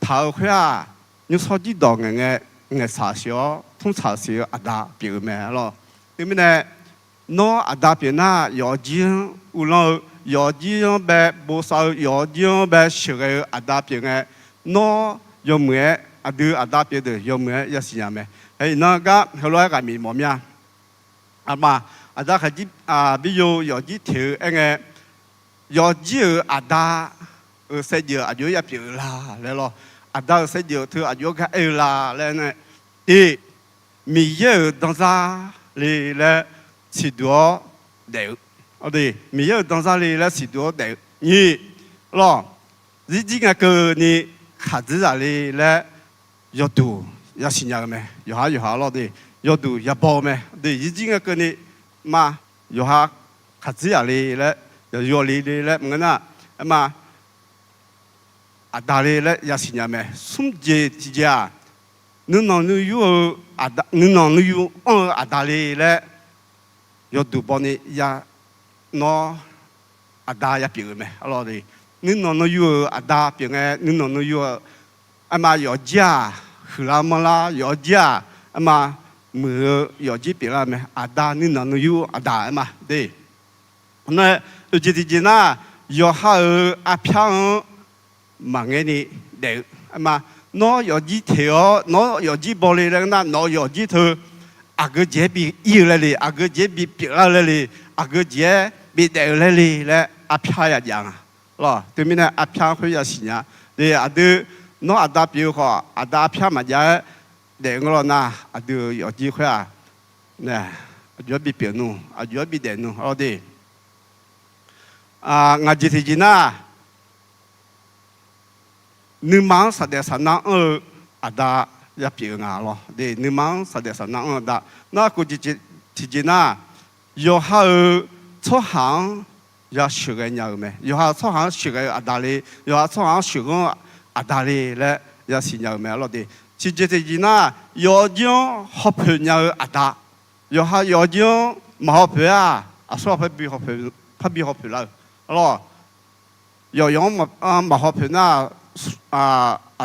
佢啊，你手機當嘅查少。通常是阿達表咩咯？因為呢，儂阿達表那有錢，有儂有錢白冇少，有錢白少嘅阿達表嘅，儂有咩阿對阿達表的有咩也是樣咩？誒那個後來個面冇咩？阿媽阿達係啲比如有啲條嘅，有啲阿達識咗阿有一表啦，嚟咯，阿達識咗佢阿有個誒啦，嚟呢啲。咪有當啥你咧是多掉，我哋咪有當啥你咧是多掉，你咯，你只個你孩子啊你咧要讀要信仰咩？要下咯啲，要讀要報咩？對，你只個你嘛要下孩子啊你咧要你咧唔緊啊嘛，啊大你咧要信仰咩？送姐姐啊！你有阿達，你有阿達哩咧，要讀幫你呀，儂阿达也表咩，阿罗的，你侬侬有阿达表嘅，你侬侬有阿妈要家，荷兰么啦要家，阿妈没要几表啦咩，阿达你侬侬有阿达嘛，对，那有几天呐，要下阿片忙嘅你，对，阿妈。nó có gì theo nó có gì bỏ lại là nó có gì thôi à cái gì bị yêu lại à cái gì bị biểu lại à cái gì bị đeo lại là à phải là dạng lo từ mình là à phải phải là gì nhá để à đứa nó à đã biểu họ à đã phải mà giá để nó na à đứa có gì phải nè à đứa bị biểu nu à đứa bị đeo nu ở đây à ngay gì thì na nữ mang sa de sa na ada ya pi nga lo de nữ mang sa de sa na da na ku ji ji na yo ha cho hang ya shu ge nya me yo ha cho hang shu ge ada le yo ha cho hang shu ge ada le ya si nya me lo de ji ji na yo jiong ho phe nya ada yo ha yo jiong ma ho phe a so phe bi ho phe la lo yo yong ma ho phe na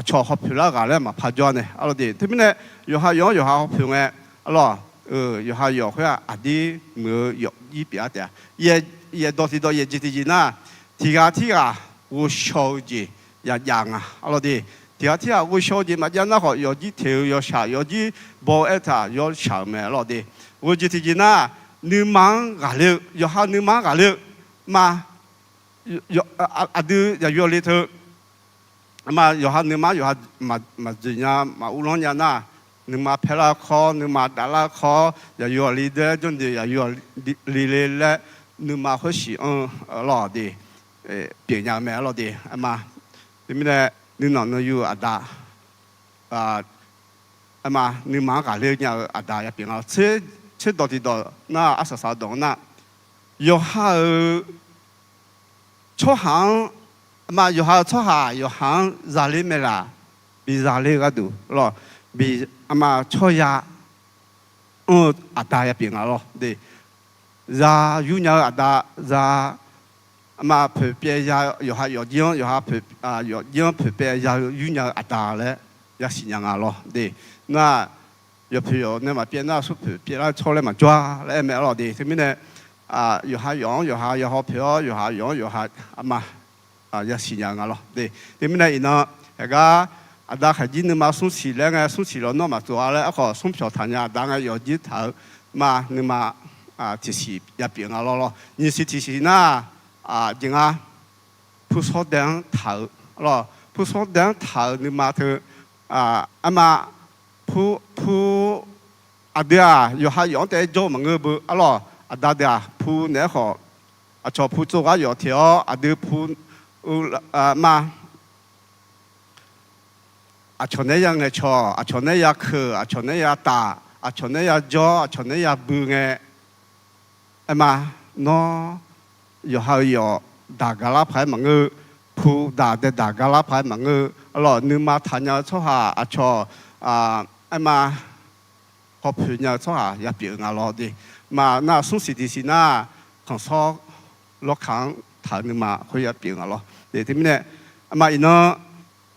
cho học phiếu là cái mà phá cho này, alo đi, thế nên là học phiếu này, alo, học cái đi mới học gì biết đấy, ye đó thì gì na, thì cái vô số gì, dạng alo đi, thì cái vô số gì mà giờ nó học gì theo sao, gì bảo eta, sao mà alo đi, vô gì na, nữ mang cái liệu, học nữ mang cái liệu, mà đi giờ đi thôi mà有哈你妈有哈嘛人家嘛乌龙人呐，你妈拍了考，你妈打了考，也有里的，种的也有里嘞，你妈会喜老的，别人买老的，嘛，对不对？你哪能有阿达嘛，你妈家里人阿达也变了，这到底到那23栋那，有哈出行。mà yêu ha cho ha yêu hàng gia đình mình là bị gia đình cái đủ rồi bị mà cho ya à đại ya biển rồi để ra yêu nhau à đại ra mà phải bây giờ yêu ha yêu nhau yêu ha phải yêu nhau phải bây giờ yêu nhau à đại đấy ya xin nhau rồi để na yêu phải yêu nên mà bây giờ số phải bây giờ cho lên mà cho lên mẹ rồi để thì mình này yêu ha yêu ha phải yêu ha mà ya xin nhau rồi để mình này nó cái đã khai nhiên mà xuống xí lên xuống xí nó mà做了，個送票談呀，當然有啲頭嘛，你嘛提示入邊咯，你是提示那點啊，鋪錯頂頭咯，鋪錯頂頭你嘛佢嘛鋪啲有下樣啲做乜嘢不咯，啲鋪呢個做鋪做個油條啲鋪嘛。chone yang nge cho, chone ya ke, chone ya ta, chone ya jo, chone ya bu nge, mà nó yo ha yo da gala phai mà ngư, pu da de da gala phai mà ngư, lo nu ma thanh ya cho ha, cho mà học phu ya cho ha ya biểu ngà lo đi, mà na sung si đi si na, còn so lo khang thà nu ma khơi ya biểu ngà lo, để thế này, mà nó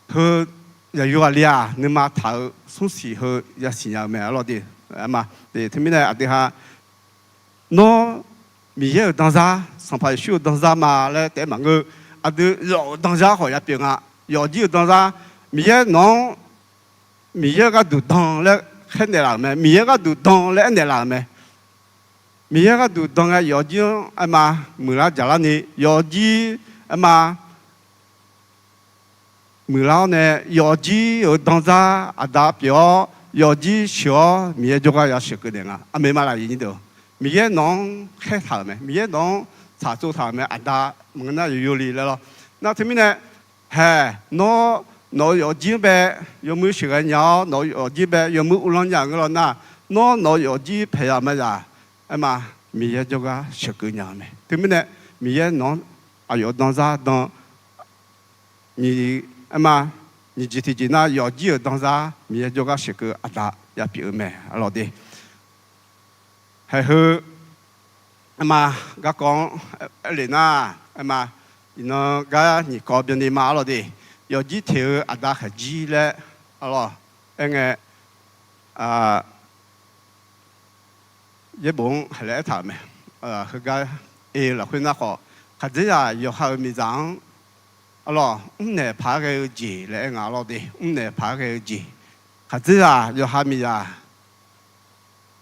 hơi ya yu lia ni ma thao sung si ho ya xin ya me lo di ma de thế này à ha nó mi ye dans za sans pas sûr dans za ma le te ma ngue à de dans za ho ya bien à yo di dans za mi ye non mi ye ga du dans le khen de la me mi ye ga du dans le de la me mi ye ga du dans ga yo di ma mu la ja la ni yo di ma mưa lao này, giờ chỉ ở đông ra, đã biểu, giờ chỉ sửa, mình cho cái sửa cái này à, mấy mà là gì đó, mình nông khai thác mà, mình nông sản xuất thác mà, đã mình nói有理了，那他们呢，nó giờ chỉ bé，有没有学个鸟，nó giờ chỉ bé，有没有乌龙养个了那，nó giờ chỉ培养么呀，嘛，mình cho cái sửa cái鸟嘛，他们呢，mình nông，有东ra东，你。mà你今天那要记当啥，明就个是个阿达也表妹，老弟，还有嘛，我讲嚟呐，嘛，然後我你嗰邊啲馬咯啲，有幾條阿達係雞咧，咯，個一本係嚟睇咩？佢個落去那個，佢只係要後面講，咯，呢拍嘅字嚟咬咯啲，呢拍嘅字，佢只係要後面啊，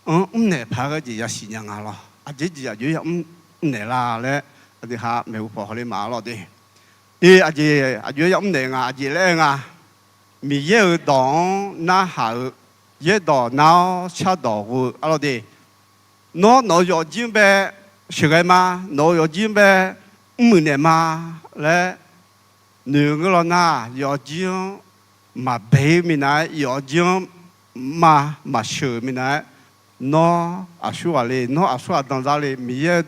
呢拍嘅字要時間咬咯。阿姐姐啊，要唔嚟啦咧，阿啲下咪會破你馬咯啲。啲阿姐阿要唔嚟啊，阿姐咧啊，咪要當那下要當那恰到個阿咯啲，攞要準備食嘅嘛，攞要準備唔嚟嘛咧，兩個人啊要準嘛俾咪嚟，要準嘛食咪嚟。nó à xua lên nó à xua đang ra lên mi ye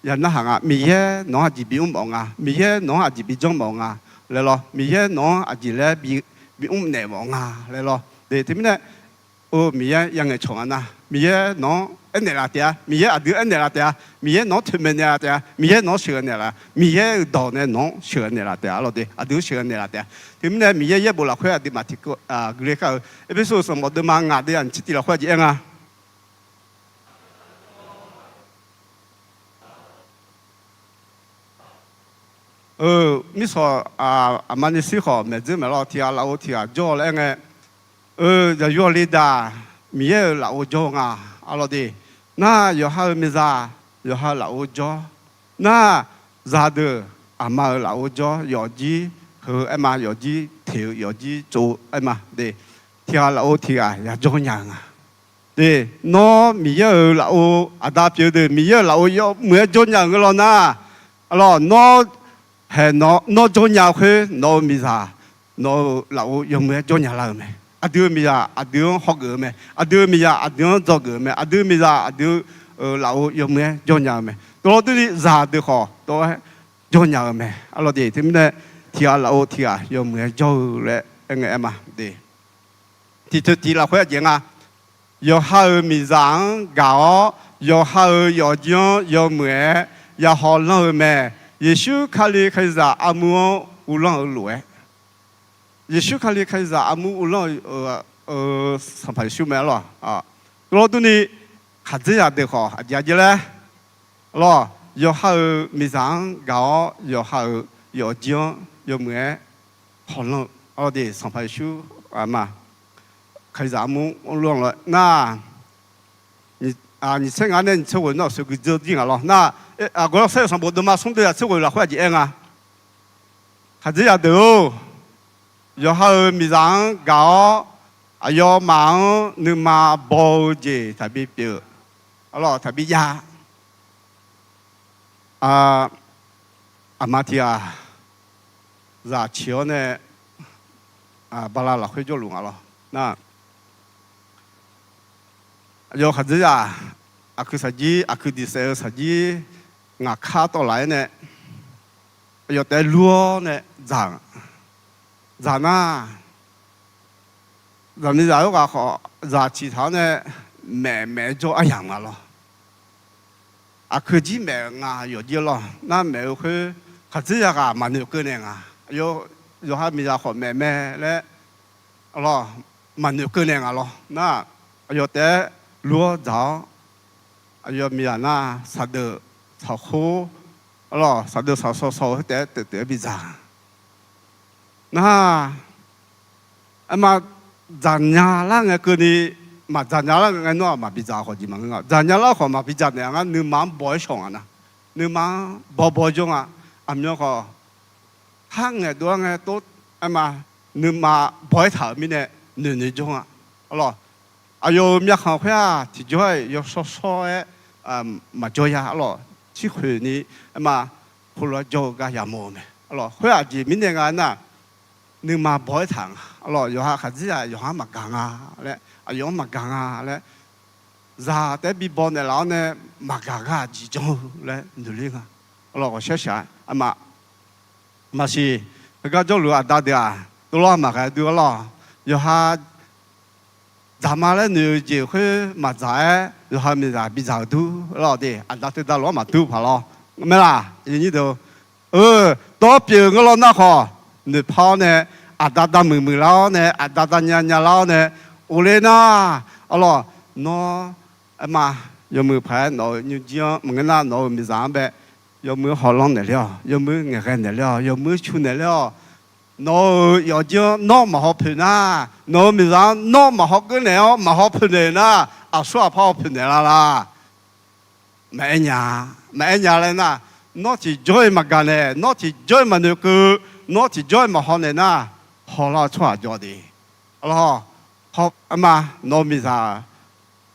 yan na hàng à mi ye nó à chỉ bị mong à mi ye nó à chỉ bị trong mong à lấy lo mi ye nó à chỉ lấy bị nè mong à lấy lo để thế này mi ye yang người chồng à mi ye nó anh này là thế mi ye à đứa anh này là thế mi ye nó thuần này là thế mi ye nó sửa này là mi ye đồ này nó sửa này là thế lo đấy à đứa sửa này là thế thế này mi ye bù là khoe à đi mà thì người khác bây giờ什么都嘛ngã đi ăn chỉ là khoe gì anh à mi so mani si ho me zhe me lo tia lao tia jo le nge ya yo li da mi ye lao jo nga alo di na yo ha mi za yo ha lao jo na za de ama lao jo yo ji he ama yo ji thiu yo ji zu ama de tia lao tia ya jo nya nga de no mi ye lao ada pye de mi ye lao yo me jo nya nga lo na alo no係攞咗nhà佢攞咪啥攞老用咩做nhà老咩阿丟咪呀阿丟學個咩阿丟咪呀阿丟做個咩阿丟咪呀阿丟老用咩做nhà咩多啲啥都好都係做nhà咩阿羅啲點咧睇下老睇下用咩做咧嘅嘛啲睇啦佢講啊要學咪上教要學要講要咩要學攞咩耶穌開始開始阿姆烏朗路誒，耶穌開始開始阿姆烏朗上排修咩咯啊？嗰度你下子也得好，阿姐姐咧，咯要好咪上搞要好要講要咩，可能我哋上排修啊嘛，開始阿姆烏朗了，那你聽下呢？你出去那時候就點啊咯？那我世界上冇得嘛，送到出去啦，或者點啊？係這樣的，然後咪讓搞，要忙你嘛包住特別表，咯特別呀，阿媽提啊，熱潮呢，巴拉落去就弄啊咯，那。有孩子呀，aku saji aku di saya saji ngakha to lai ne yo te luo ne zang zana zani za ga kho za chi thao ne me jo ayang ma lo aku ji me nga yo ji lo na me khu孩子呀ga ma ne ko ne nga yo ha mi ja kho me le lo ma ne ko ne nga lo na yo te lúa gió, giờ mi na sa đờ sa khô, lo sa đờ sa so để bị già, na, mà già nhà là nghe cái này, mà già nhà là nghe nói mà bị già khó gì mà nghe, già nhà là khó mà bị già này nghe nữ mang bói xong à na, nữ mang bói xong à, anh nhớ khó, hàng nghe đua nghe tốt, mà nữ mang bói thảo mi này nữ xong à, lo yo mi khang khoa thì joy yo so mà joy ya lo chi khu ni mà khu lo jo ga ya mo me lo khoa ji min ne ga na ni ma boy thang lo yo ha kha ji ya yo ha ma gang a le yo ma gang a le za te bi bon ne lao ne ma ga ga ji jo le nu li ga lo ko sha mà si ga jo lu a da de a to lo ma ga du lo yo ha 咱们嘞女结婚嘛在，然后咪在比较多，老的，俺那对到老嘛多跑了，没啦，你都，到别个了那好，你跑呢，俺打妹妹了呢，俺打娘娘了呢，我嘞呢，咯，喏，嘛，有没有拍喏，你讲，么个那喏咪上呗，有没有好浪的了，有没有眼看的了，有没有出的了。nó giờ chưa nó mà học phun à nó mình ra nó mà học cái này mà học phun này na à xóa phao phun này là mẹ nhà này na nó chỉ chơi mà cái này nó chỉ chơi mà được nó chỉ chơi mà học này na học là xóa cho đi lo học mà nó mình ra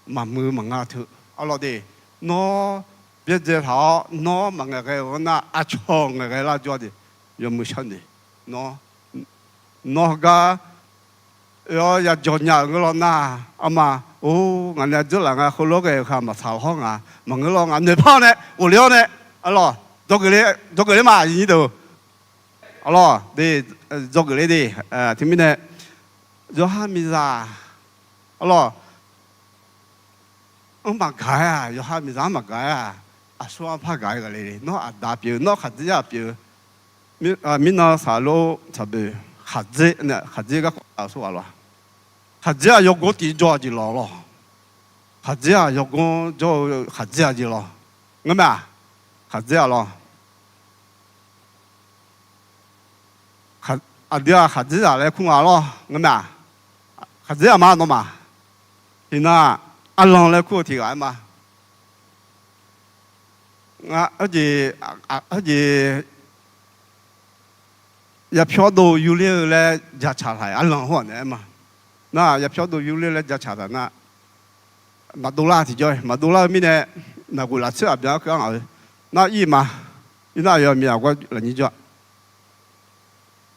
mà mưa mà ngã thứ lo đi nó biết giờ thảo nó mà cái na à chong cái là cho đi giờ mới xong đi nó cái giờ chọn nhà cái lo na mà người ta rất là khổ lắm cái mà thảo hoang mà người lo người phao này uổng liao này lo cho cái đấy mà gì đâu lo đi cho cái đấy đi thì mình này cho hai mươi giờ lo ông bà cái cho hai mươi giờ mà cái xóa phá cái này nó đáp biểu nó khát gì biểu mình nó xả lô chả biểu khát gì cái xóa lo khát gì yêu có tí cho gì lo khát gì yêu có cho khát gì lo nghe mà khát gì lo khát đi khát gì lại không lo nghe mà khát gì mà nó mà thì na anh lòng lại không thì cái mà cái gì nhập票都有了来家查来，俺老话呢嘛，那入票都有了来家查的那，马多拉提叫马多拉咪呢，那过来吃啊，比较刚好，那一嘛，一那要咪啊，我来你叫，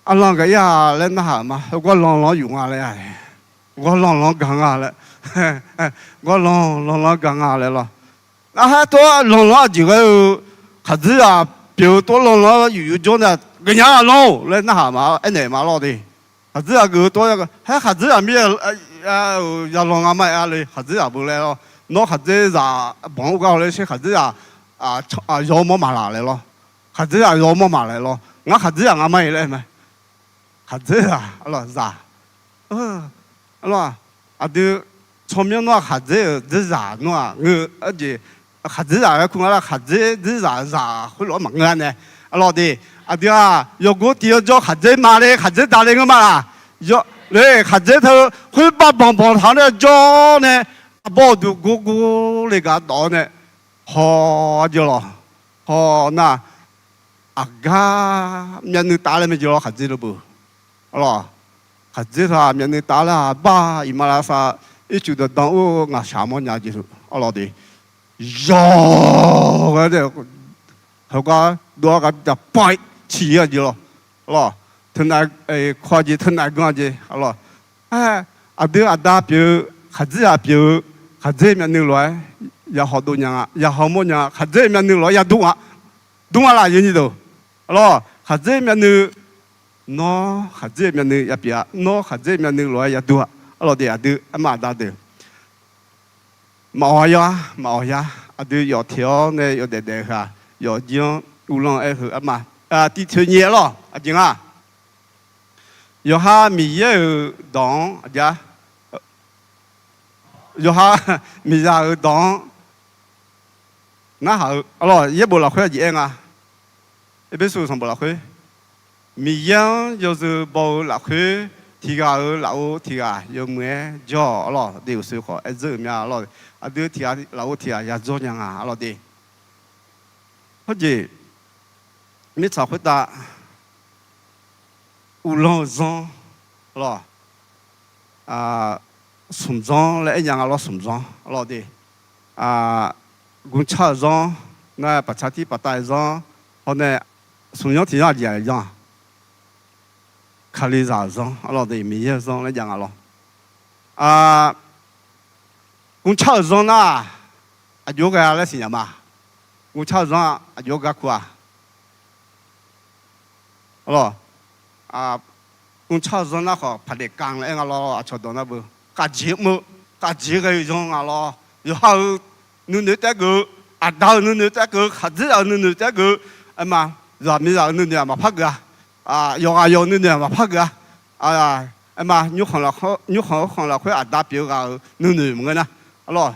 俺老个呀来那哈嘛，我老用啊来呀，我老讲啊来，我老讲啊来了，那还多老几个孩子啊，比如多老有种的。cái nhà lâu lên nó hả mà anh này mà lo đi hạt dưa cứ tôi cái hạt dưa mi ya lo ngắm màyเลยhạt dưa bự lên lo nó hạt dưa giả bóng cao lên sẽ hạt dưa rau mắm mà lại lo hạt dưa rau mắm mà lại lo ngã hạt dưa ngắm mày lên mày hạt dưa lo giả lo đưa 처음에 nó hạt dưa giả nó người ở gì hạt dưa cũng là hạt dưa giả hơi lo mặn ngon này lo đi 아디야 요거 띄어줘 가재 말에 가재 다른 거 말아 요네 가재서 훌빠뻥뻥 하네 쪼네 뭐도 고고리가 너네 허지로 허나 아가 면느 따르면 저 가재로 부 알아 가재사 면느 따라 바 이말아사 이주도 당우 나 샤모냐지로 알아디 요 그래 그거 너가 다 빠이 chỉ gì lo thân ai khoa gì thân ai ngon gì lo đứa đa biểu hạt biểu hạt miệng nước lối ya họ đồ nhà ya họ mua nhà hạt miệng nước lối ya đúng là gì đâu lo hạt miệng nước nó hạt miệng nước ya bia nó hạt miệng nước lối ya đúng lo đi đứa mà đa đứa mà ya đứa有条呢有点哈有种乌龙爱喝嘛第二年了，阿姐啊，有哈米也当家，有哈米家当，那好，咯也不老会演啊，一本书上不老会，米样就是不老会，提个老提个有咩叫咯，有时候一直咩咯，啊对提个老提个也做样啊，咯的，或者。mi chào khuyết ta u lo zong lo sum zong lại nhà lo sum zong lo đi cũng cha zong na bắt chati bắt tai zong hôm nay sum nhau thì gì zong khali za zong lo đi mi ye zong lại nhà lo cũng cha zong na yoga lại xin mà cũng cha zong yoga qua lo cũng cho dân nó họ phải để càng lại anh lo cho đó nó bự cả chiếc mơ cả chỉ cái trong à lo rồi hao nửa trái cái à đào nửa trái cái hạt gì à nửa trái cái em mà rồi bây giờ nửa mà phát ra à dùng nửa mà phát ra à em mà nhúc hàng là khối à đá biểu ra nửa một cái nè alo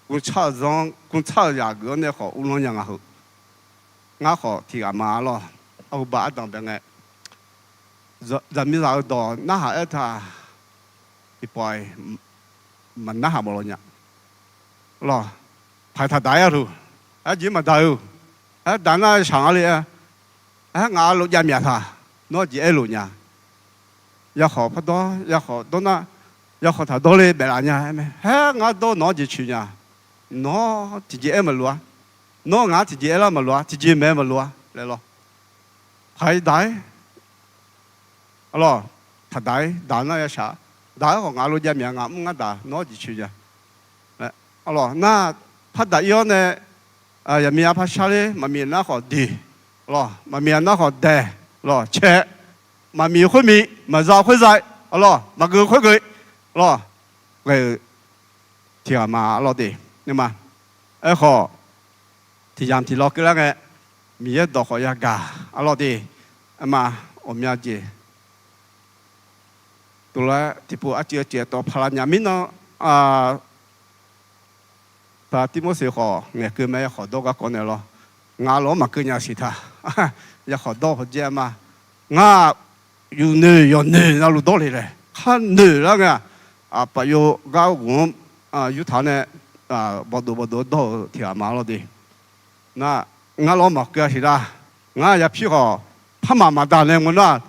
cũng chả rằng cũng chả ra cái này họ uống nó nhang à họ ngã họ thì à mà lo ông bà đang bên cái rồi bây giờ đó nó hả ta bị bòi mình nó hả một lần nhá lo phải thật đại rồi chỉ mà đại đàn nó sáng lên ngã lúc ra miệt ha nó chỉ ở lúc nhá ya họ phát đó ya họ đó na ya họ thật đó lên bề là nhá ngã đó nó chỉ chịu nhá nó chỉ em mà luôn nó ngã chỉ em mà luôn chỉ mẹ mà luôn lấy lo phải đại alo thật đại đàn nó ya sao đại họ ngã lúc ra miệt ngã ngã đà nó chỉ chịu nhá alo na phát đại yêu này ya miệt phát sao đi mà miệt nó họ đi lo mà miệt nó họ đè lo che mà miệt khối miệt mà rau khối dại lo mà gừ khối gừ lo cái thì mà lo đi nhưng mà ở họ thì làm thì lo cái là cái miệt đó họ ya gà lo đi mà ông nhà gì tụi là thì bộ ở chia tổ phá nhà mình nó ta tí mốt sẽ họ nghe cứ mấy họ đâu có con này lo ngã lỗ mà cứ nhà xí ta ya họ đâu họ chơi mà ngã yêu nữ nó lụt đâu này khăn nữ đó nghe bà yêu gạo cũng yêu thằng này bỏ đồ đâu thì mà lo đi na ngã lỗ mà cứ xí ta ngã ya phi họ phá mà ta này muốn là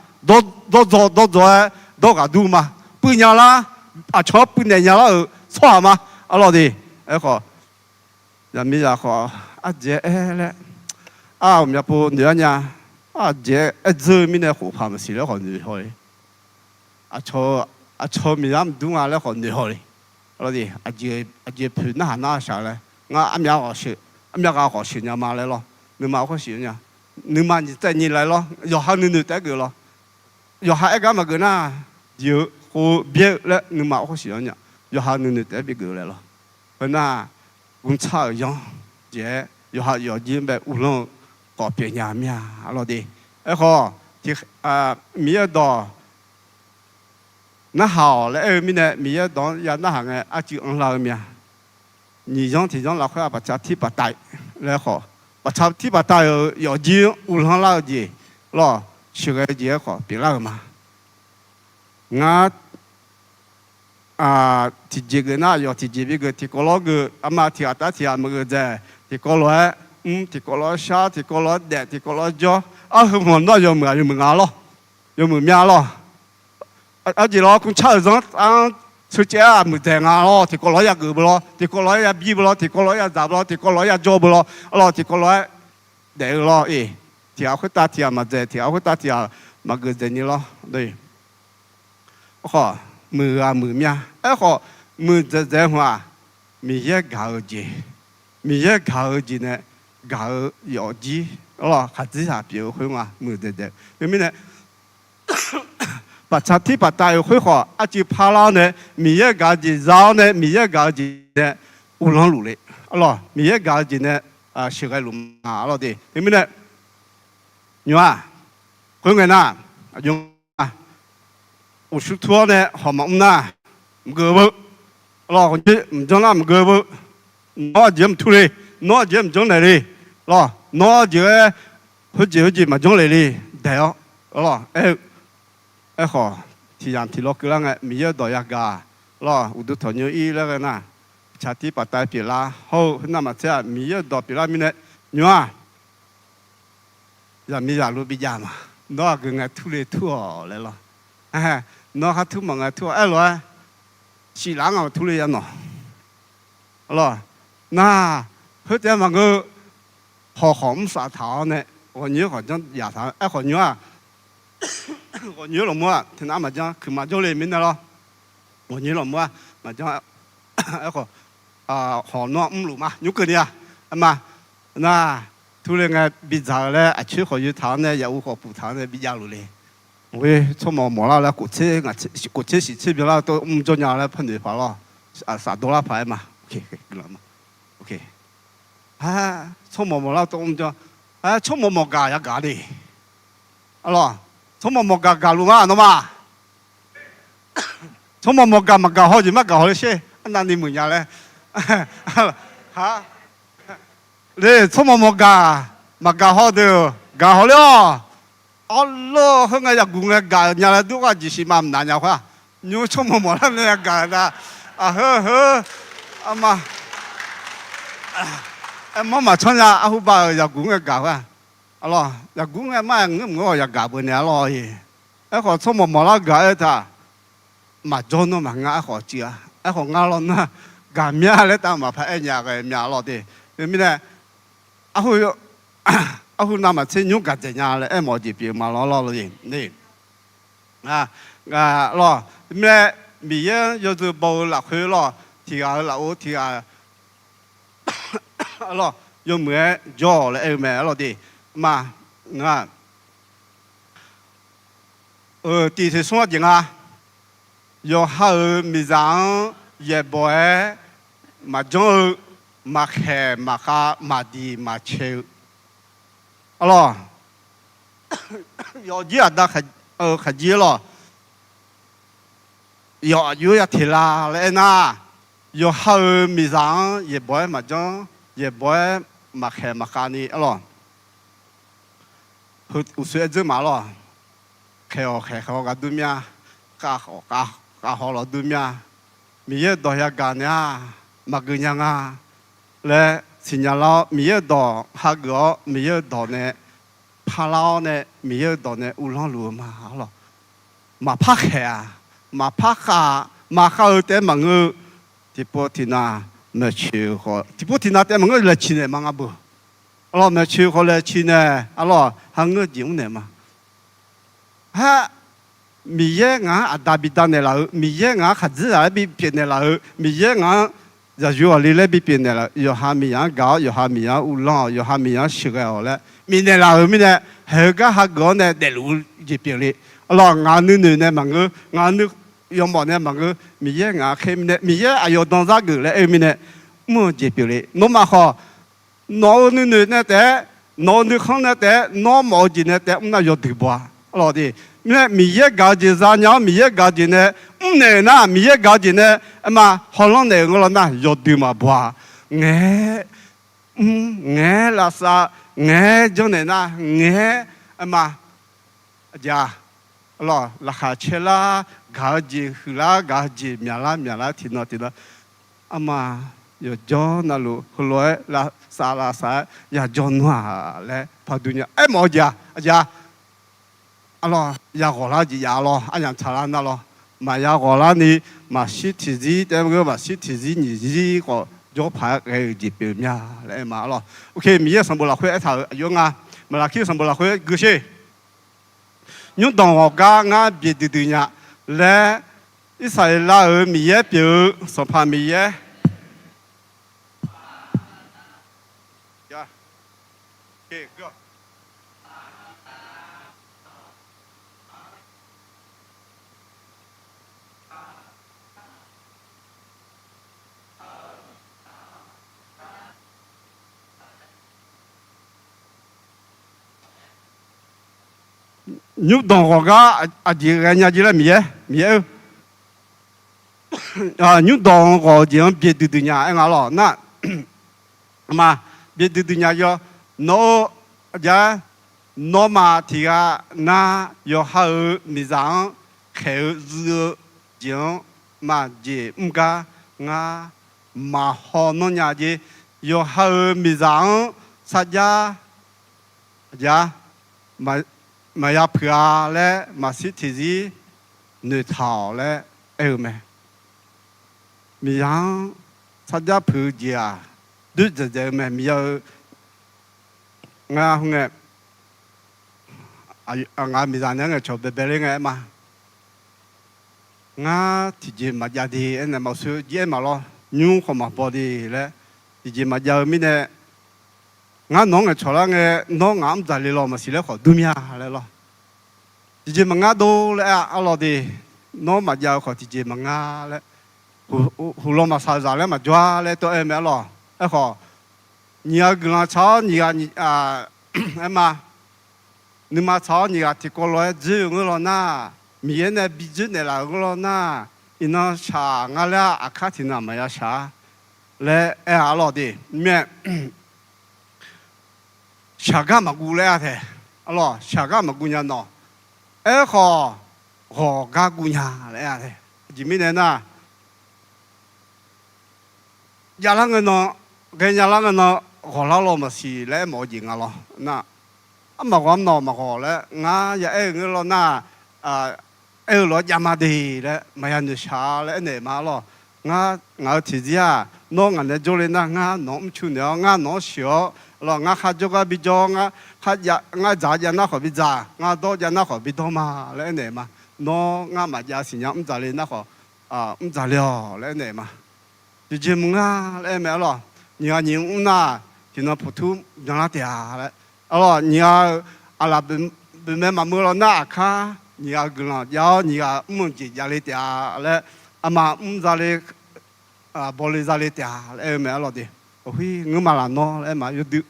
đâu cả đủ mà bữa nhà la cho bữa nhà la xóa mà lo đi họ giờ bây giờ họ dễ lẽ ông nhà bố nữa nha dễ giờ mình này họ làm gì đó họ nữ thôi cho mình làm đúng là họ nữ thôi rồi đi dễ phụ nữ hả sao đấy ngã anh nhà họ xử nhà mà lại lo nữ mà họ xử nhà nữ mà tại nhìn lại lo giờ hai nữ tại cái lo giờ hai cái mà cái na giờ họ biết là nữ mà họ xử nhà giờ hai nữ tại cái lại lo vậy na cũng chả giống vậy giờ họ giờ chỉ biết uống lo có别nhà mía lo đi ấy họ thì mía đó nó hảo lại mình này mía đó giờ nó hàng cái chịu ăn lao mía nhị giống thì giống là phải bắt chặt thì bắt đại lại họ bắt chặt thì bắt đại giờ chỉ uống lao gì lo sự cái gì họ biết lao mà ngã thì chỉ cái na giờ thì chỉ biết cái thì có lo cái mà thì ta thì mà cái gì thì có lo thì có lo sa thì có lo đẹp thì có lo gió hôm đó giờ mình ngã lo giờ mình mía lo chỉ lo cũng chơi giống suy chế mình để ngã lo thì có lo ya gửi lo thì có lo ya bi lo thì có lo ya 잡 lo thì có lo ya gió lo thì có lo để lo thì áo cái ta thì mà để thì áo cái ta thì mà cái gì như lo đây họ mưa mía họ mưa dễ hoa mía gạo gì này gạo有机咯，还只下表会嘛，没得的。因为呢，把茶体把大有会好，就怕了呢，米也搞的绕呢，米也搞的呢，乌浪路嘞，咯，米也搞的呢，小个路嘛，咯的。因为呢，你话，会个呐，用我说错呢，好嘛呐，唔个不，咯，我这唔讲啦，唔个不，我就唔出嚟。nó chỉ làm giống này đi, lo nó chỉ cái mà giống này đi, đấy đó, lo họ thì làm thì lo cứ là ngày mình đòi ya gà, lo u được thằng nhiều ý là cái na, chả tí bắt tay bị la, hậu năm mà thế mình đòi bị la mình này, nhá, giờ mình giờ luôn bị già mà, nó cứ ngày thu lệ thua lại lo, nó hát thu mà ngày thua, lo, chỉ là ngày thu lệ nó, lo, na hết giờ mà cái họ hỏng xả thảo này, họ nhớ họ trong nhà thảo, họ nhớ họ nhớ là mua, thì nào mà cho cứ mà cho lên mình đó, họ nhớ là mua, mà cho họ nó lù mà, nhớ cái gì mà, na thu lên ngày bây giờ này, chứ họ nhớ thảo này, giờ họ phụ thảo này bây giờ lù lên, 喂，从毛啦来国车，国车是车票啦，都做年来喷水牌咯，$3牌嘛，OK， 了嘛，OK， 啊，从毛啦都做，啊，从毛价也价的，啊咯，从毛价路嘛，喏嘛，从毛价好就价好的些，那你们家嘞，哈，你从毛价好的，价好了。Allah hanga ya gunga ga nyala duka jisi mam nanya kwa nyu chomo mola ne ga da ama mama chonya ahu ba ya gunga ga kwa alo ya gunga ma ngum ya ga bu ne alo yi e ko chomo mola ga ta ma jono ma nga ko chi a e ko nga lo na ga mya le ta ma pha e nya ga mya lo de mi ne ahu yo ahu na ma chen nyu ga de nya le e mo ji pi ma lo lo yin ni à lo mẹ mi ye yo tu bo la khơi lo thì la o thì lo yo mẹ jo le mẹ lo đi mà thì số gì yo ha mi giang ye boy mà jo mà khe mà ka mà đi mà chịu lo yo ji ada khá gì lo yo ya thì là lẽ na yo hơi mi giang ye boy mà cho ye boy mà khe mà ca ni lo hụt usually chứ mà lo khe ho cái đu mía cá ho lo đu mía mi ye đòi ya gan ya mà cứ nhang à lẽ xin nhà lo mi ye đòi ha gõ mi ye đòi nè pa lao nè mi ye đòi nè u long lu mà lo mà pa khe à mà pa kha mà kha ở đây mà ngư thì bố thì na mà chịu họ thì bố thì na đây mà ngư là chi này mà ngà bù alo mà chịu họ là chi này alo hàng ngư giống này mà ha mi ye ngã à đa bị đa này là mi ye ngã khát dữ là bị biến này là mi ye ngã giờ dù là bị biến này là giờ hà mi ngã gạo giờ hà mi ngã u long giờ hà mi ngã sữa cái họ là mi này là mi này hơi cái hà gạo này để lú gì biến đi alo ngã nữ này mà ngư ngã nữ用毛呢？嘛个米耶牙开米呢？米耶哎呦，当啥个嘞？米呢？么结表嘞？侬嘛好，侬呢呢得，侬呢看呢得，侬毛子呢得，那要对不啊？老弟，那米耶搞的啥鸟？米耶搞的呢？呢那米耶搞的呢？嘛好浪呢，我了那要对嘛不啊？拉萨，就呢那嘛，家，咯，拉卡切啦。gaji hula gaji miala tina ama yo jo na lu huloi la sa ya jonwa le padunya mo ja alo ya gola ji ya lo anyam chala na lo ma ya gola ni ma shi ti ji de go ma shi ti ji ni ji ko jo pa ge ji pi mya le ma lo okay mi ye sam bo la khwe tha yo nga ma la ki sam bo la khwe gu she nyu dong ho ga nga bi di nya来，一say拉尔米耶表，说怕米耶。呀，OK go。nhúc đồng họ cái gì cái nhà gì là mía nhúc đồng họ gì cũng biết từ nhà anh nói là mà biết từ nhà yo nó giờ nó mà thì na yo hơi mi rằng khéo dưa tiếng mà gì cả nga mà họ nó nhà gì yo hơi mi rằng sao giờ mà ya phơi lẽ mà xịt thì gì nửa thảo lẽ mẹ mi yang sao ya phơi gì à đứt giờ mẹ mi ya nga không nghe nga mi rằng nghe cho bé bé nghe mà nga thì gì mà gia đi anh mà số gì mà lo nhung không mà bỏ đi lẽ thì gì mà giờ mi nè ngã nong cái chỗ là nghe nong ngắm ra đi lo mà xí lẽ khó đu mía lại lo 姐姐们啊都嘞啊，阿老的，侬嘛要靠姐姐们啊嘞，胡罗嘛啥啥嘞嘛抓嘞都哎没咯，哎好，你要跟他吵，你啊，哎嘛，你嘛吵，你啊提过来只有我了呐，明呢比着呢啦我了呐，伊那查我俩阿卡提那么要查，嘞哎阿老的面。查干嘛姑来的，阿罗查干嘛姑娘喏，哎好，好个姑娘来的，前面的呐，伢啷个喏，跟伢啷个喏，好老老么是来毛劲啊咯，那，啊嘛我喏嘛好嘞，我也哎我咯那啊，哎咯伢嘛的嘞，没人查嘞呢嘛咯，我提子啊，侬俺那做嘞那我侬唔出了，我侬小。咯，我下咗個別咗，我日我咋日那可別咋，我多日那可別多嘛，嚟呢嘛，我咪日時日唔咋你那可唔咋了嚟呢嘛，就這麼啊嚟咩咯？你話你唔那，就那普通讓他嗲嚟，咯你話阿拉本咩嘛冇咯那卡，你話個咯，有你話唔接日你嗲嚟，阿嘛唔咋你玻璃咋你嗲嚟咩咯啲。ôi ngứa mà là nó em mà yêu được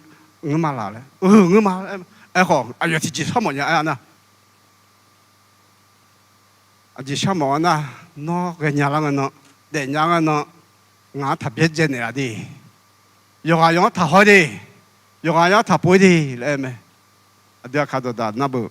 ngứa mà là đấy ngứa mà em hỏi ai yêu thì chỉ sao mà nhà anh à chỉ sao mà anh à nó cái nhà lang nó để nhà nó ngã thập biết trên này là đi dùng ai dùng thập hỏi đi dùng ai dùng thập bồi đi em ấy dia kado da na bu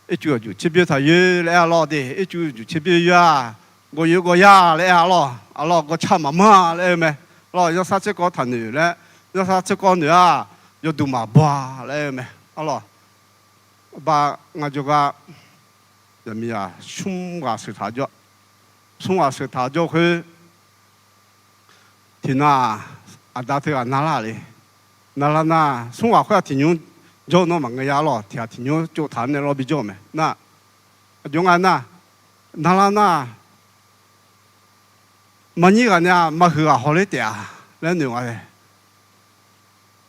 ít chú chú chỉ biết thay lại lo đi ít chú chỉ biết ya我有个呀来啊咯，啊咯个cha妈妈来咩？咯要啥子个谈女嘞，要啥子个女啊，要读嘛吧来咩？啊咯，把我就个人民啊，送我是他叫，送我是他叫去，听啊，大腿啊拿哪里？拿了那送我回听用，叫那么个呀咯，听用就谈的咯比较咩？那用啊那，拿了那。mà như cái nhà mà hứa họ lấy tiền lên đường này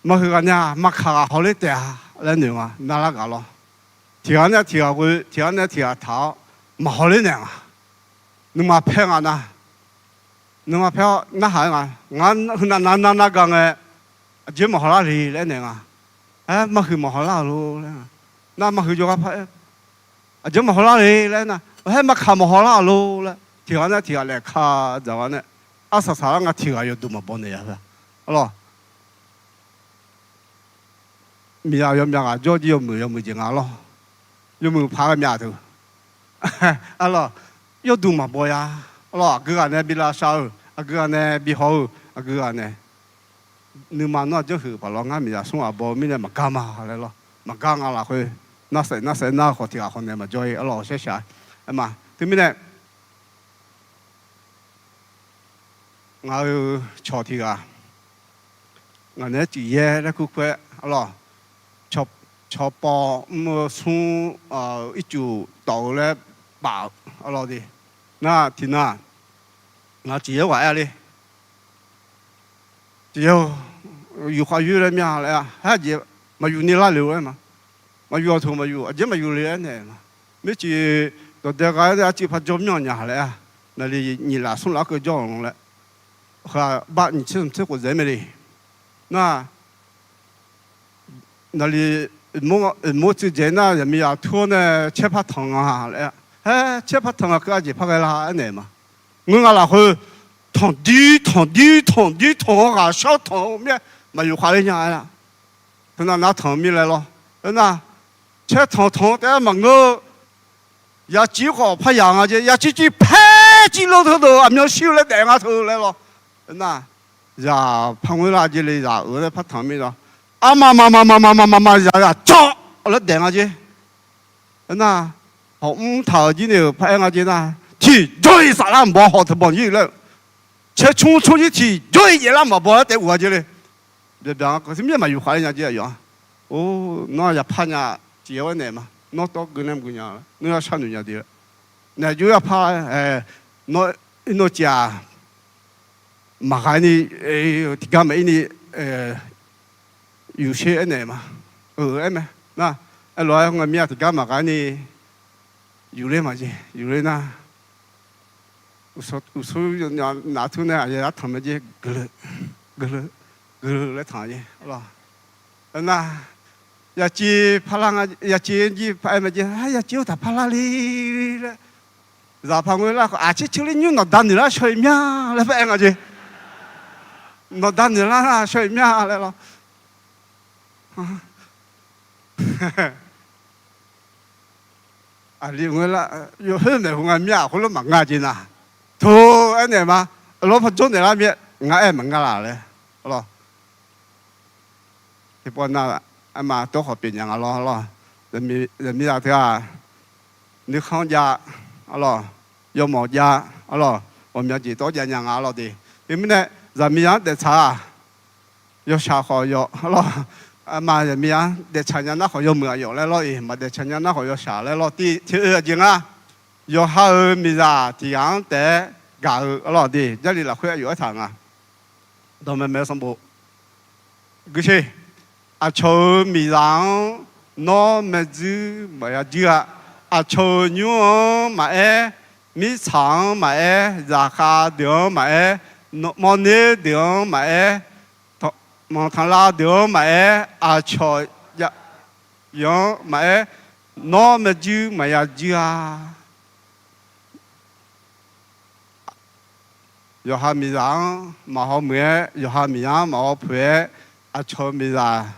mà hứa cái nhà mà khá họ lấy tiền lên đường à nào là cái lo thì anh ấy thì anh ấy thì tháo mà họ lấy tiền à nhưng mà phèn à na nhưng mà phèn na hay à ngắn na cái này chỉ mà họ là gì lên đường à mà hứa mà họ là luôn na mà hứa cho cái phải chỉ mà họ là gì lên à mà khá mà họ là luôn thì anh ấy thì lại khá giờ anh ấy asa 사람가 티가 요도 뭐 보내야 돼. 알로. 미야 염자가 저지 염무 징알로. 염무 파가 미야도. 알로. 요도 뭐 뭐야. 알로. 그 안에 빌라샤우. 그 안에 비호. 그 안에 누만나 저흐 발랑가 미야 송아 보미네 막가마 알로. 막강아라 그 나세 나 호티가 혼내 마 저이 알로 샤샤. 아마 드미네 ngài cho thì ngài nói chỉ ye là cũng quên alo cho bò mua xuống ít chú tàu là bảo alo đi na thì na ngài chỉ ye vậy đi chỉ yêu khoa yêu lên nhà lại hết gì mà yêu ni lá liu mà yêu thùng mà chỉ mà yêu liền này mà mấy chị tôi cái chỉ phải giống nhau nhà lại là đi nhìn là xuống lá cái gió lại和把你吃过人没的，那里没之前那人们要拖呢切帕汤啊来，哎切帕汤啊，个就拍个拉呢嘛，我那会汤啊小汤面没有花的样呀，拿汤面来了，那切汤但嘛我也几好拍样啊，也几拍几老头头，俺们修来带俺头来了。那呀，旁边那这里呀，我在拍汤面了，啊妈呀，抓我来点下去，那好头子呢拍下去那，提最啥啦冇好头帮你了，切冲去提最也啦冇帮得我这里，别别个什么嘛有花人家这样，哦，那也拍呀结婚呢嘛，那到跟那姑娘了，那要上人家的，那就要拍那家。makanya tiga ini 有些人嘛，em nah 来我面就干嘛干呢？有嘞嘛子，有嘞呐。有时拿出呢，也他们就咯来躺的，咯。那要接帕拉啊，要接拍嘛接，哎呀接他帕拉哩了。然后我那啊，这手里你拿单你那水面来拍我去，拿单你那水面来了。啊，另外啦，有很多红啊面，或者忙啊子呐。thôi anh này mà lo phát chốt này là biết ngã em mà ngã là đấy lo thì bọn nào anh mà tôi học biển nhà lo rồi mi là thế à nếu không ra lo yêu một ra lo bọn mình chỉ tốt nhà lo đi thì mình này giờ mi để trả yêu sao họ yêu lo mà giờ mi để trả nhà nó họ yêu mưa yêu lại lo mà để trả nhà nó họ yêu sao lại lo thì gì à有好米啦，这样的搞了的，这里了会有一场啊，他们没什么，可是啊，炒米lang，那么子没有这个，啊，炒牛买米肠买，ราคาเดียว买，มอนี่เดียว买，มอทางลาเดียว买，啊，炒样买，那么子没有这个。有哈米人嘛好美，有哈米人嘛好配，啊，炒米人，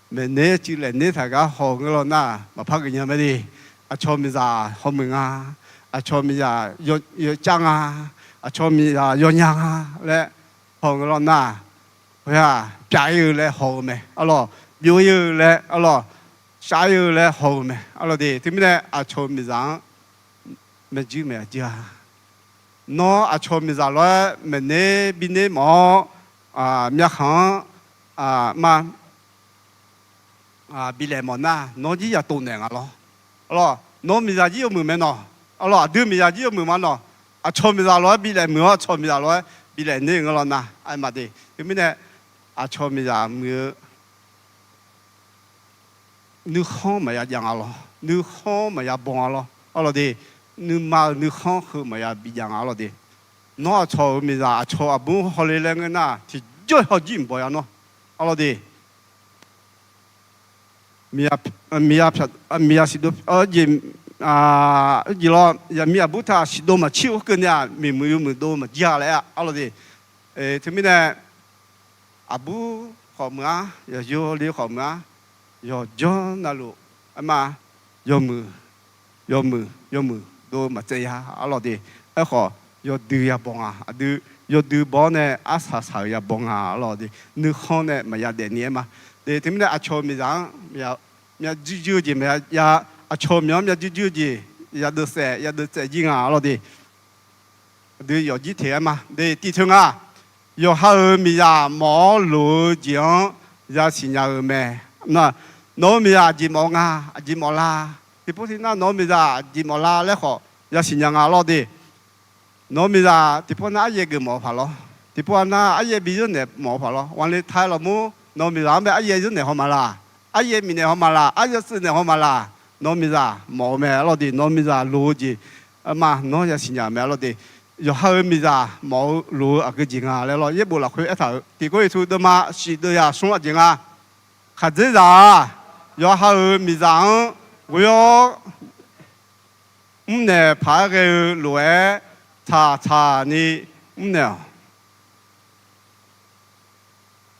明年就来年大家好个了呐，嘛拍个样么的，啊，炒米人好美啊，啊，炒米人有酱啊，啊，炒米人有娘啊，来好个了呐，哎呀，加油来好没，啊咯，油油来啊咯，加油来好没，啊咯的，对不对？啊，炒米人没酒没酒。nó à cho mình ra lo mình nè bên nè mỏ à miếng hàng à mà à bị lệ mỏ na nó chỉ là tồn nè lo nó mình ra chỉ mười mấy nó lo đưa mình ra chỉ mười mấy nó à cho mình ra lo bị lệ mưa cho mình ra lo bị lệ nè cái lo na ai mà đi cái mình nè à cho mình ra mưa nước không mà ra lo nước không mà ra bông lo đi nữ mà nữ không khử mà ya bị giang alo đi nó cho mình ra cho abu hồi lên cái na thì rất họ chim bò nó alo đi mía xịt ở gì gì lo ya mía bút ta xịt đồ mà chiếu cái nhà mình đồ mà già lại alo đi thì mình này abu họ mà ya vô đi họ mà yo cho na lu mà yo mừ đồ mà chơi ha alo đi ở họ yo đưa ya bông à yo đưa bông này asa sao ya bông à alo đi nước không này mà ya để nhẹ mà để thế mình cho mình rằng ya chú gì mà ya cho mình ya chú gì ya được sẽ gì à alo đi đưa yo gì thế mà để đi chung à yo hai mình ya mỏ lúa giang ya xin ya mẹ na nó mình ya gì mỏ ngà gì mỏ la thì bữa nay nó mình ra gì mỏ la lấy họ ya xin nhà lo đi nó mình ra thì bữa nay ai cái mỏ phải lo thì bữa nay ai bây giờ này mỏ phải loวันนี้thái là mu nó mình ra mấy ai giờ này họ mà la ai mình này họ mà la ai giờ này họ mà la nó mình ra mỏ mẹ lo đi nó mình ra lúa gì mà nó ya xin nhà mẹ lo đi rồi hai mình ra mỏ lúa ở cái gì à lấy lo ít bữa là khơi ít thở thì có thứ đó mà chỉ được ya xuống ở gì à khát dễ ra rồi hai mình ra我呢拍个路哎，查呢呢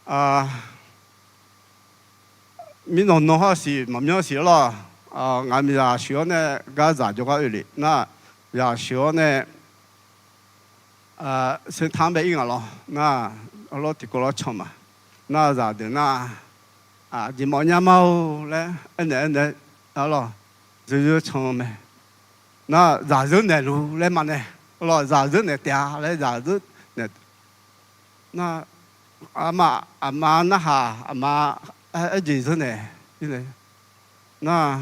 啊，民农农哈是慢慢是咯啊，俺们呀学呢个咋就个里，那呀学呢是坦白硬咯，那我提过了唱嘛，那咋的那啊，一毛两毛嘞，那。đó là rồi chồng mẹ nó giả dứt này luôn lên mặt này lo giả dứt này tia lấy giả dứt này nó mà nó hà mà cái gì thế này thế này nó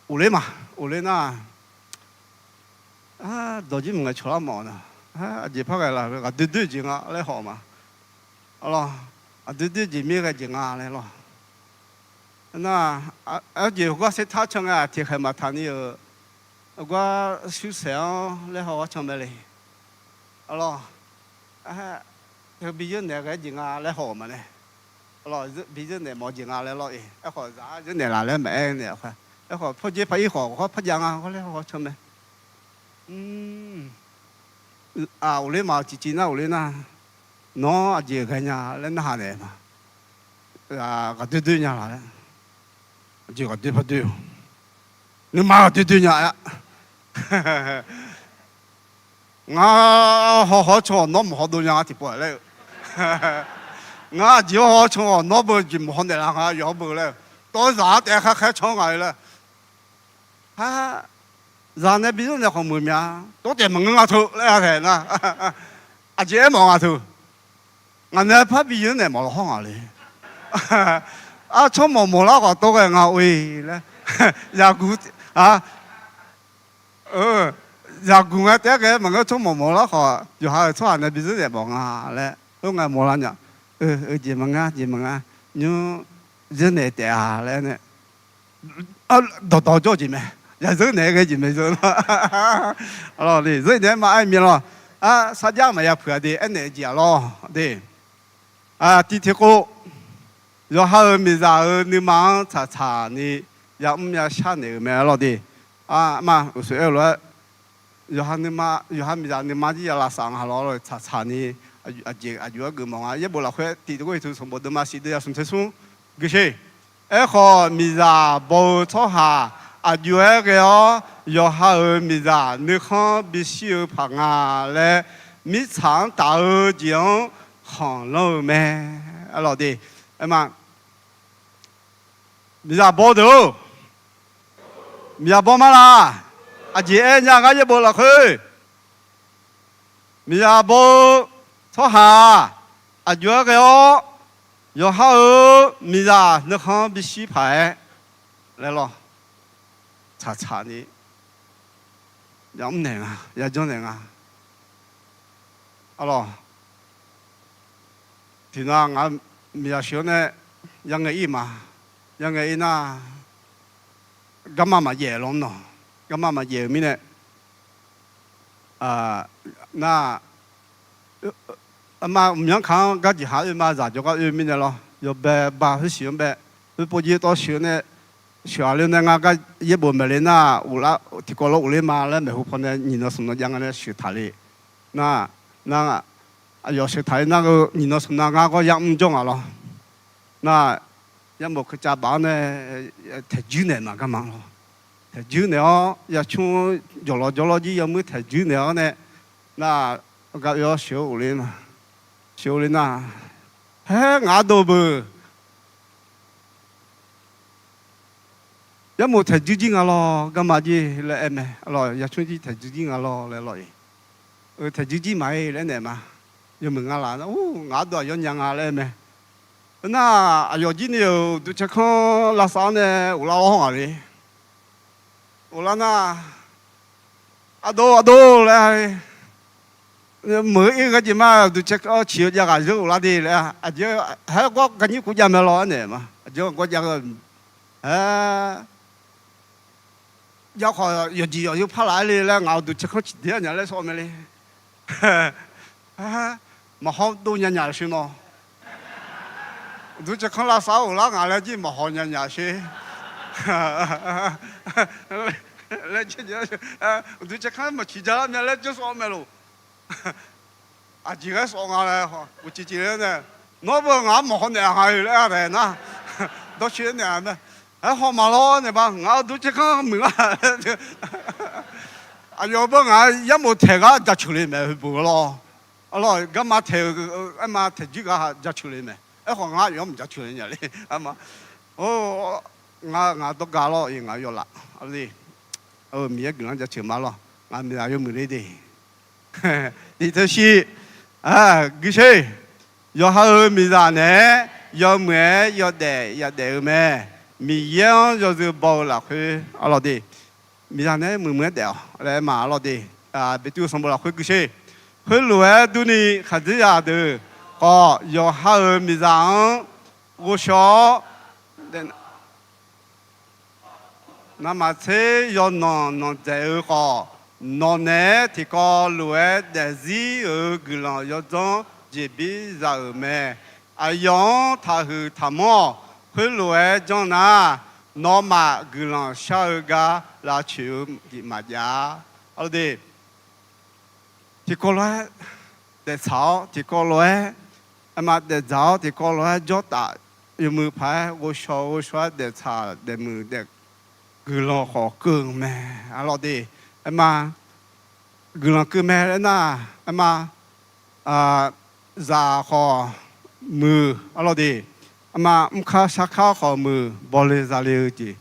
u lên nó đồ gì mình cho nó nè gì phải cái là cái đứt gì ngã lấy họ mà lo đứt gì mấy cái gì ngã này lo 那如果是他唱啊，听还嘛他呢有，我休息然后我唱咩嘞？咯，佢比較呢個人啊嚟學嘛呢？咯，比較呢冇人啊嚟咯，一學咋就呢啦嚟咩呢？一學破解破一學，我破樣啊，我嚟學唱咩？我哋嘛自己那我哋那，喏阿姐個呀嚟那呢嘛，個對呀啦，姐個對不對？你媽個對呀呀。我好唱，我唔學到人哋播嚟。我只好唱，我唔就唔學得啦，我要不咧，多啥的還唱嚟咧？人哋比如你學門面，多點問我頭咧係啦，阿姐望我頭，人哋拍比如你冇學我咧，唱冇啦個多嘅我喂咧，又估又估我第一個問我唱冇啦個，又係唱人哋比如你望我咧，都係冇啦人。姐問啊，你人嚟嗲下咧呢？到咗姐咩？人生哪個姐妹做咯？咯，你人哋嘛愛面咯，撒嬌咪要陪啲，一年姐咯，對，地鐵哥，然後咪就你忙查你，又唔要下你咩咯啲，嘛，我說了，然後你媽，然後咪就你媽就要拉上下咯，查你。如果佢忙一部落去，地嗰個從冇到嘛，是都要送出送，佢先，個咪就冇錯下，如果個要下咪就你看必須拍咧，咪長大將行路咩？老弟，嘛，咪就報到，咪就報乜啦？姐人家一部落去，咪就報。錯下，如果個要好咪呀，你看必須排嚟咯，查你，有唔能啊，有種人啊，咯，聽下我咪呀想呢，人嘅意嘛，人嘅意呐，咁嘛嘢咯喏，咁嘛嘢咪呢，那。嘛唔想看，家己下去嘛，咋就個裏面的咯，要白去想白，去不知多想呢，想了呢，我個一部沒人呐，有啦，提過了有哩嘛，咧沒好碰呢，你那什麼樣個呢，學他哩，那要學他那個你那什麼那個樣唔中啊咯，那要麼佢家班呢，睇住呢嘛，幹嘛咯，睇住呢，要從咗落去，要麼睇住呢，那個要學有哩嘛。少年啊，我都不，有冇睇住啲我咯？咁嘛啲嚟咩？咯，日出啲睇住啲我咯，嚟落嚟，睇住啲咪嚟呢嘛？又問我啦，我都有人啊嚟咩？那有啲呢，都只看拉薩呢，有拉行啊哩，有啦那，多嚟。每一個gì mà tôi chắc có chiều ra cái rượu là đi là giờ hay có cái như của gia mẹ lo này mà giờ có gia giờ khỏi giờ gì giờ phá lại đi là ngào tôi chắc có chỉ để nhà lấy số mẹ đi mà không tôi nhà xí nó tôi chắc không là sao là ngào là gì mà họ nhà xí lấy chứ tôi chắc không mà chỉ ra nhà lấy chứ số mẹ luôn chỉ cái số ngà này,我自己呢，我不俺冇可能係咧係嗱，都選呢咩？學嘛咯，你吧，我都即刻明啊，要不俺一冇提個就處理咪去補咯，咯，咁嘛提住個就處理咪，學我如果唔就處理人哋，係嘛？我都教咯，而我要啦，啲，咪一個人就全馬咯，我咪要咪呢啲。你就是佢說要好咪咋呢？要咩要得咩？咪樣就是包落去，落地咪咋呢？沒得嚟嘛落地別丟上不落去佢說，佢來對你還是要的，要好咪咋？我說那么这要弄这个，弄呢这个路的是个人要种这边人们，啊用他和他们会路种那，那么个人小个拉去给马家，好的，这个路的草，这个路，那么的草，这个路就大，有มือพาย我说的草的มือ的。cứ lo khó cường mẹ lo đi em mà cứ lo cứ mẹ đấy na em mà già khó mưa lo đi em mà khá sắc khá khó mưa bỏ lê ra lê gì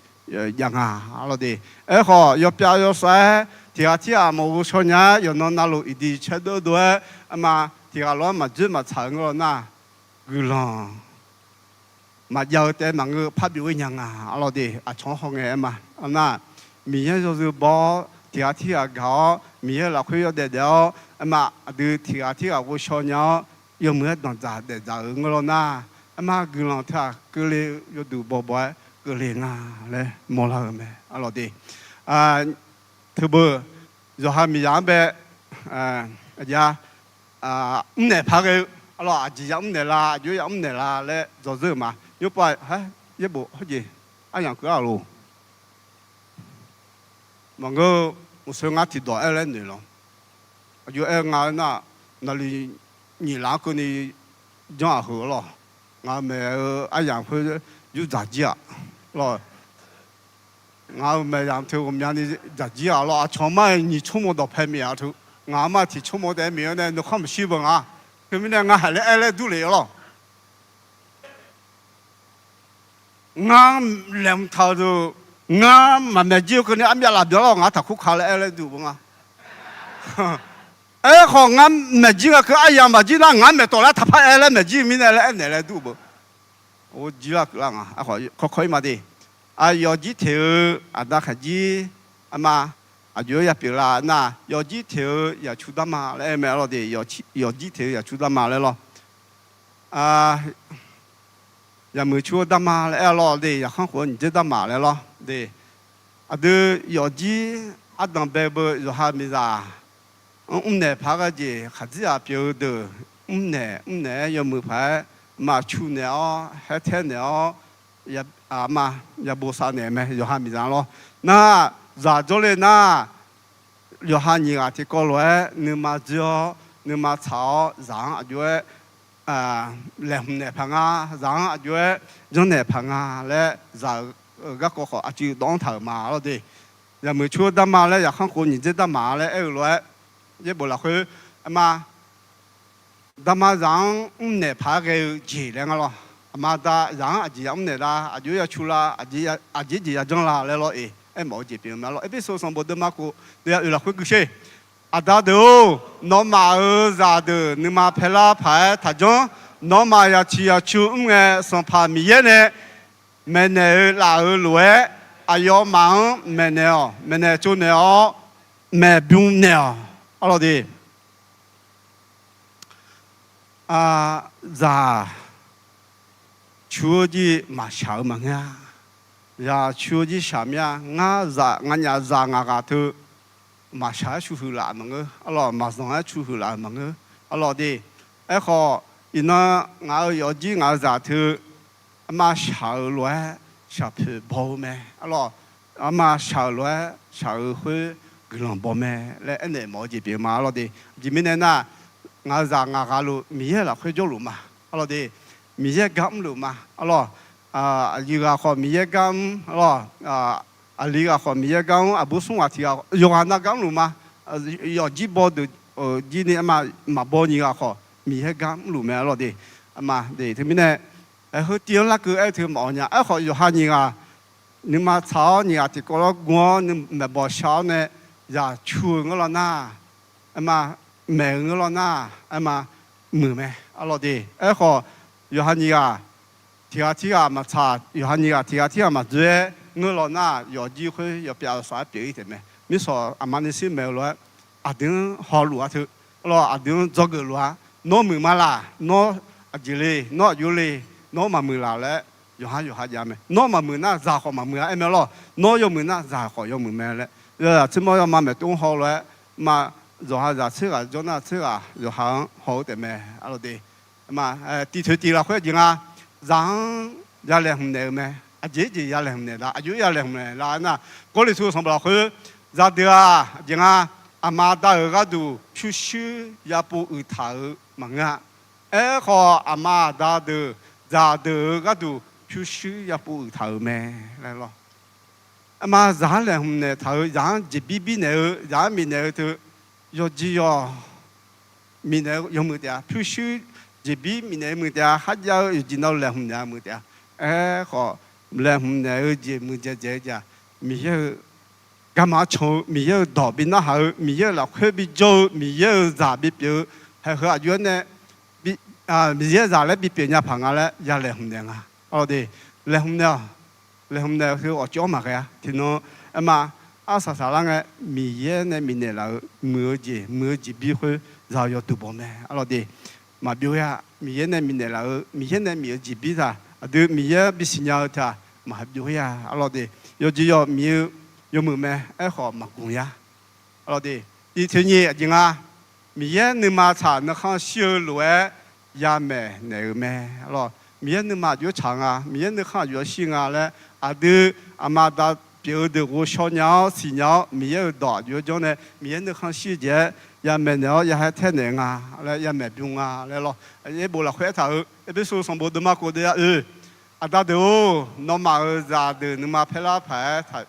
yang lo đi em khó yo bia yo sai thì mà vô số nhá yo nó nào ít đi chơi đôi đôi em mà thì lo mà chỉ mà chẳng lo na cứ lo mà giờ tới mà người phát biểu với lo đi trong phòng nghe mà na mình就是把thì搞mình là khuyên để đó mà từ thì của số nhau yêu mới đón trả để trả ứng lo na mà cứ lo theo cứ lấy yêu đủ bỏ bỏ cứ lấy lấy mua là mẹ lo đi thứ bữa rồi hai mình dám bé giờ này phá cái lo chỉ dám này là dưới dám này là lấy rồi mà như vậy hả cái bộ gì anh nhàng cứ luôn mà ngơ một số ngã thì đòi lên nữa rồi, dù em ngã na li nhị lá cái này giang hồ rồi, ngã mẹ anh nhàng phải dù giả dịa rồi, ngã mẹ nhàng theo ông nhà này giả dịa rồi, chồng mai nhị chồng một đợt phải mẹ thôi, ngã mà thì chồng một đợt mẹ này nó không xí bằng à, cái mình ngã hay lấy đủ lấy rồi. ngã làm thầu rồi ngã mà mẹ chiêu cái này anh biết làm được rồi ngã thằng khúc khá lại lấy đủ không à ấy họ ngã mẹ chiêu cái ai làm mà chiêu là ngã mẹ tổ là thằng phải lấy mẹ chiêu mình lấy đủ không ô chiêu là cái ngã à họ khó mà đi à giờ chỉ theo à đã khai chỉ mà à giờ ya biểu là na giờ chỉ theo ya chú đam mà lấy mẹ rồi đi giờ chỉ theo ya chú đam mà lấy rồi à ya mới chúa đam mà lấy lo đi ya không có những đam mà lấy lo đi à từ giờ chỉ à đang bé bơ rồi hai mươi giờ này phá cái gì khai chỉ à biểu được này ya mới phải mà chú này hết thế này ya mà ya bố sa này mà rồi hai mươi giờ lo na giờ cho lên na rồi hai mươi thì có loại nhưng mà cho nhưng mà cháu rằng rồi làm này phăng à rằng rồi trong này phăng à lại giờ các cô họ chỉ đón thở mà rồi đi giờ mới chua đam mà lại giờ không có nhìn thấy đam mà lại rồi vậy bộ là cái mà đam mà rằng này phá cái gì đấy ngalo mà ta rằng gì ông này là rồi chua là gì trong là lại rồi em bảo gì biển mà lo em biết số xong bộ đam mà cô để là cái gì à đó đâu nó mà ở ra được nhưng mà phải là phải thay cho nó mà ya chỉ ya chú nghe xong phải mi này mình này là ở lối ayo mang mình này chỗ này mình buông này alo đi à ra chúa gì mà sao mà nghe ya chúa gì sao mà ngã ra ngã nhà ra ngã cả thứ mà sao chú hư lại mà ngơ alo mà xong chú hư lại mà ngơ alo đi ấy họ ina ngã ở gì ngã ra thứ mà sao lối sao phải bảo mẹ alo mà sao lối sao hơi cái lòng bảo mẹ lại anh này mọi gì bị mà alo đi chỉ mình này na ngã ra ngã cả lu mi là hơi cho lu mà alo đi mi gam lu mà alo như là họ mi gam alo ali ga họ mi gam abu sung ati ga yohana gam lu mà yo ji bo de ji ni mà bo ni ga họ mi gam lu mẹ alo đi mà để thì mình này hơi tiếng là cứ ấy thì mọi nhà ấy họ yohana nhưng mà cháu nhà thì có ngon nhưng mà bỏ cháu này giờ chua nó na mà mẹ nó na mà mưa mẹ alo đi ấy họ yohana thì mà cha yohana thì mà dễ nó na có gì会有表达表一点没你说嘛那些没了定好路啊thứ lo定做个路啊nó mưa mà là nó chỉ lì nóอยู่lì nó mà mưa là lẽ 有哈家没，那么没那咋好嘛没哎没咯，那有没那咋好有没没嘞，怎么要嘛没东好嘞嘛，就哈咋吃啊，就那吃啊，就行好的没，阿罗的，嘛地头地了会点啊，让也来红的没，姐也来红的啦，阿舅也来红的啦，那过来说什么了会，咋的啊，点啊。阿妈打个都出去也不会逃忙啊，好阿妈打的咋的个都出去也不会逃咩来咯。阿妈咋来红呢？逃让一比比呢，让米呢都要只要米呢有冇的？出去一比米呢冇的，还要有见到来红呢冇的，好来红呢有只冇只米要。干嘛从米有道边那好，米有老快比做，米有咋比表，还和阿远呢比米有咋来比别人朋友嘞也来红的啊，哦对，来红的是我教嘛个呀，听侬嘛啥人个米有呢米呢老没几比会绕要多包咩，哦对，嘛表呀米有呢米呢老米有呢米有几比啥，对米有比新疆他嘛表呀，哦对，有只要米有。有冇咩？好嘛公呀，老弟，第天日经啊，明天你妈查那行修路也没那个咩，咯，明天你妈就长啊，明天你行就行啊嘞，对阿妈打表的我小鸟细鸟，明天打就叫呢，明天你行细节也没鸟也还太难啊，嘞也没用啊，嘞咯，也不了回头，也别说上坡都嘛过的呀，打的那嘛咋的，你妈拍拉拍他。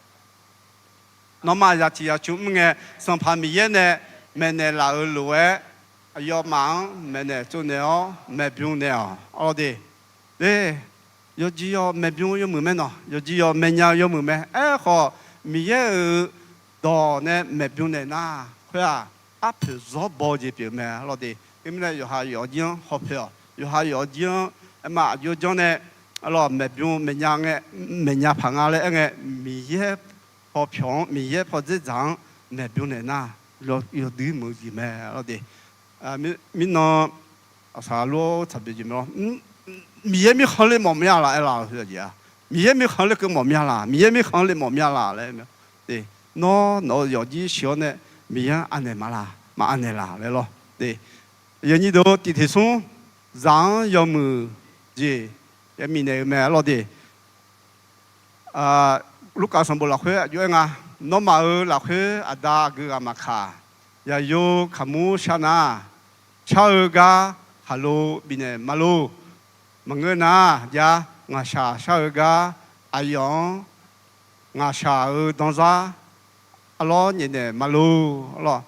那么呀，只要出门个上旁边呢，没呢老路要忙没呢做呢没不用呢，哦对，有只要没不用有没呢，有只要没鸟有没好，没有到呢没不用呢那，会啊，不做包就表没，哦对，因为呢有下要讲好票，有下要讲，嘛有讲呢，没不用没鸟个没鸟朋友嘞个没好平米也跑这张没不用那，有对没几咩，老弟，米那啥路特别几么？米也没好嘞毛面啦，老师姐，米也没好嘞个毛面啦，米也没好嘞毛面啦，嘞，对，那有几小呢，米也安尼嘛啦，嘛安尼啦，来咯，对，有你都地铁上让要么这也米呢咩，老弟，lúc cả sầm bồ lạc huế yêu nga nó mà ở lạc huế ở đa cái mà khá ya yêu kamu sana chao ga hello bine malu mangga na ya nga sha chao ga ayong nga sha ở dans ra alo nhìn này malu alo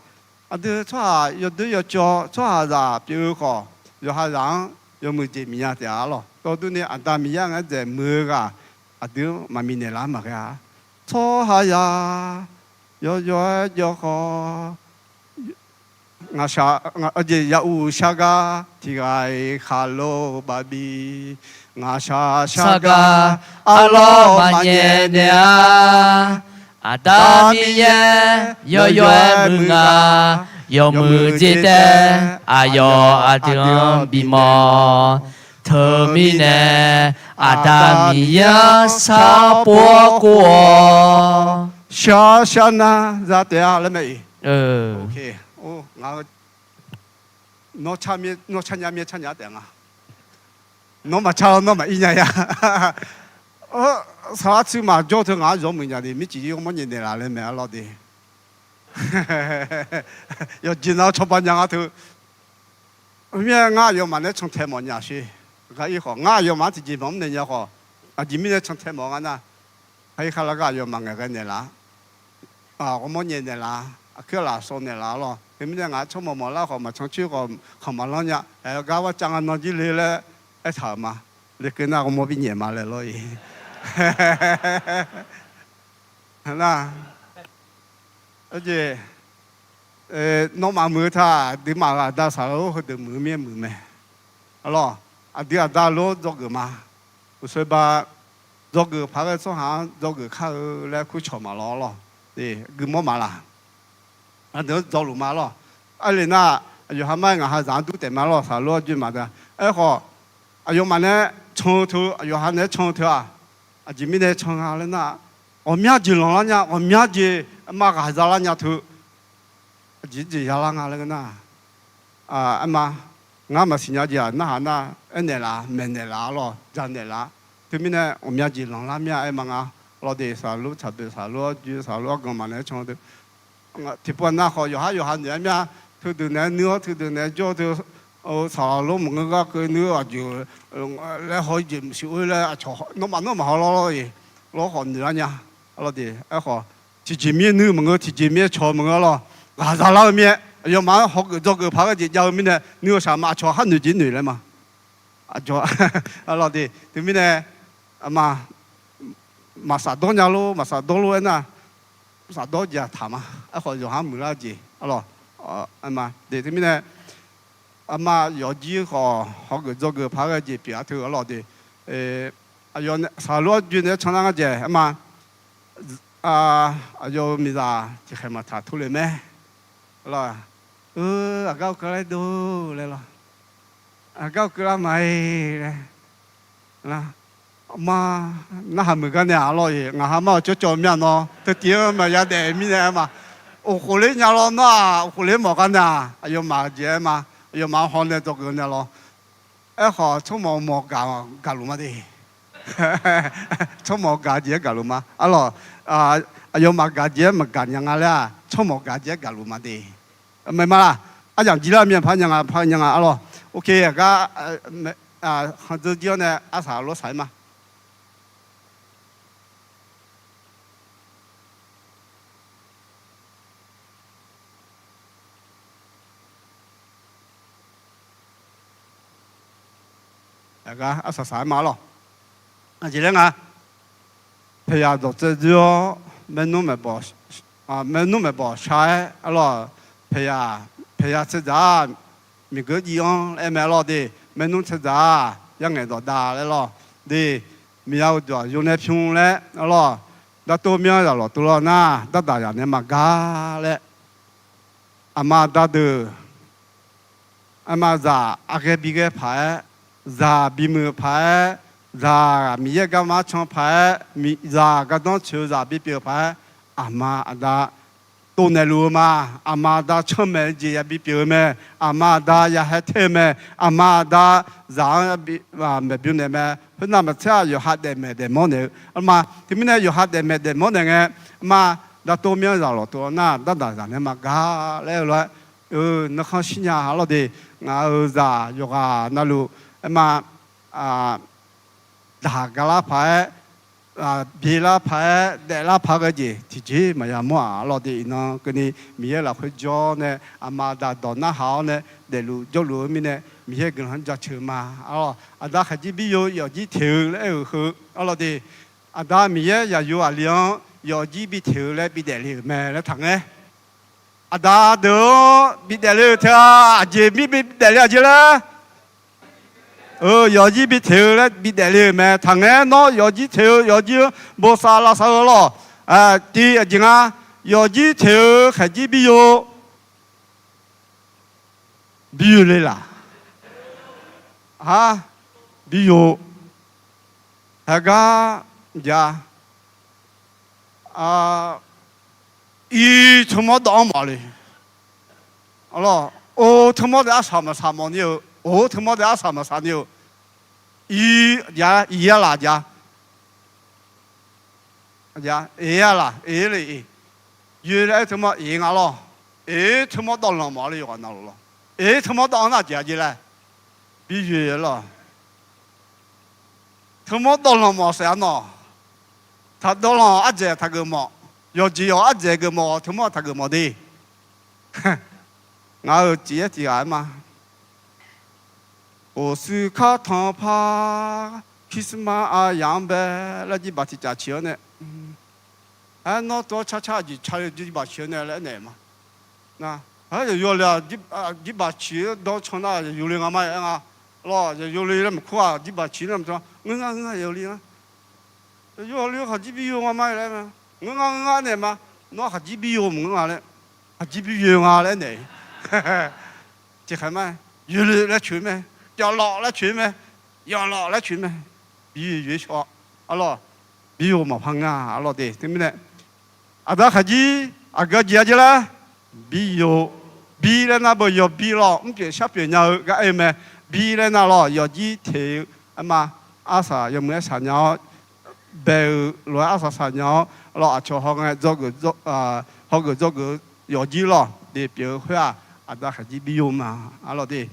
adu choa yêu cho choa ra biểu khó yêu hai rằng yêu mười chỉ miya thế alo có đôi này anh ta miya ngay để mưa ga adu mà mình này làm mà cái cho hai ya yo khó ngã sa ngã gì ya u saga thì cái hello baby ngã sa saga alo mà nhẹ nhẹ ta mi ye yo mừng à yo mừng gì thế yo tiếng bì mò thơ mi nè ta mi ye sao bố của xa na ra thế à lấy mày ok ngã nó chăn nhà tiếng à nó mà ý nhà ya sao chứ mà cho thằng ngã giống mình nhà đi, mấy chị không muốn nhìn này là lên mẹ lo đi, giờ chỉ nói cho bạn nhà thôi, mẹ ngã giờ mà nó trong thèm món nhà xí, cái họ ngã giờ mà chỉ món này nhà họ, chỉ mình trong thèm món anh à, hay khai là cái giờ mà cái này là, không muốn nhìn này là, cái là số này là lo, cái mình ngã trong món là họ mà trong chưa còn không mà lo nhá, cáiว่าจังnó chỉ lấyไอ้ถามมาเด็กน่าก็มอบินเย่มาเลยเลยน่ะ而且น้องมือท่าดิมาดาสาวเขาดิมือเมียมือแม่alors à dia da lo dog ma所以吧 dog 爬个上行 dog 看来哭吵嘛了对个么嘛啦啊都走路嘛了啊你那有还买俺还让都得嘛了啥了就嘛的哎好哎呦妈呢，床头，哎呦还那床头啊，啊前面那床下来那，我面就弄了呢，我面就妈个还在了呢头，就下了那个那，啊妈，俺们新家家那1年啦，明年啦咯，2年啦，对面呢我面就弄了面哎妈啊，老弟啥路差不多啥路，就啥路跟嘛那床头，我提不那好有还那面，头头那牛头头那脚头。啥路么个牛啊就来好就唔少咧，坐那么好咯嘢，攞好牛呀，攞啲一好，前面牛么个前面坐么个咯，啊啥啦面，要嘛好个做个拍个就面呢牛啥嘛坐很牛进牛咧嘛，啊坐啊攞啲对面呢啊嘛啥多nhà咯，嘛啥多路那，啥多只谈嘛，一好就喊唔啦只，啊咯，啊嘛，对面呢。阿妈有几好个做个拍个节别头老的，有那啥路就那常常个节，阿妈有米啥就还嘛他吐了没，啦，阿高过来多来了，阿高过来买嘞，啦，妈那还没个呢老爷，我还嘛就面咯，这点嘛也得米呢嘛，我回来伢咯那回来冇个呢，有嘛节嘛。要蛮好的做个呢咯，哎好，从冇搞路嘛的，从冇搞这搞路嘛，啊咯要嘛搞这嘛搞样啊啦，从冇搞这搞路嘛的，明白啦？啊样子啦面拍样啊咯 ，OK 啊个没杭州叫呢啊啥路菜嘛？大家啊十三嘛咯，啊这样啊，培養到這就沒弄沒包沒弄沒包菜啊咯，培養吃啥，每個地方來買咯的，沒弄吃啥，樣個都大了咯，的，沒有就用來平嘞，啊咯，那多面就咯多咯那，那大人呢嘛家嘞，阿媽打的，阿媽咋阿個比個牌。già bị mưa phải già mi cái má chong phải mi già cái đó chiều già bị biểu phải mà đã tô này luôn mà đã chong mẹ gì bị biểu mẹ mà đã ya hết thêm mẹ mà đã già bị mẹ biểu này mẹ hôm nay mà cha yêu hát để mẹ để món này mà thì mình này yêu hát để mẹ để món này nghe mà đã tô miếng già rồi tô na đã già này mà gà lấy rồi nó không xin nhà hả rồi đi già yêu gà na lu mà đà cái lá phải bì lá phải để lá phải cái gì thì chỉ mà ya mua lo đi nó cái này mình là phải cho nè mà đã đón nó hảo nè để lu cho lu mình nè mình cái hắn cho chơi mà đã cái gì bị有gì thiếu lại ở lo đi đã mình ya有量有gì bị thiếu lại bị để lưu mẹ nó thằng ấy đã được bị để lưu theo gì bị để lưu gì là有几笔头嘞，笔袋里面，他爱拿有几头，有几没啥了啥了，第一件啊，有几头还几笔有，笔有来啦，笔有，那个呀，一他妈当嘛嘞，好了，他妈的啥么牛。他妈的啥么啥牛，一呀啦家，啦，嘞，原来他妈赢啊咯，他妈当了嘛嘞，完了咯，他妈当那家去嘞，必须了，他妈当了嘛啥呢？他当了阿姐他个嘛，要只要阿姐个嘛，他妈他个嘛的，我姐姐爱嘛。我是卡汤帕，其实嘛样呗，那几把起家钱呢？那多恰恰就差几把钱呢来呢嘛？那有了几把钱到城那有了嘛啊，咯有了那么快几把钱那么多，我有了，有了好几笔有我买来嘛，我呢嘛，那好几笔有我来，好几笔有我来呢，这还嘛有了来钱咩？叫老了去咩？要了来群们，比越少，阿罗，比我冇碰啊，阿罗的，对不对？阿达哈吉阿个姐姐啦，比有比了那不有比了，唔别小朋友个哎咩，比了那咯有几条啊嘛，阿啥有冇啥鸟，白来阿啥鸟，咯阿朝行个做个做好个做个有几咯，的表会啊，阿达哈吉比有嘛，阿罗的。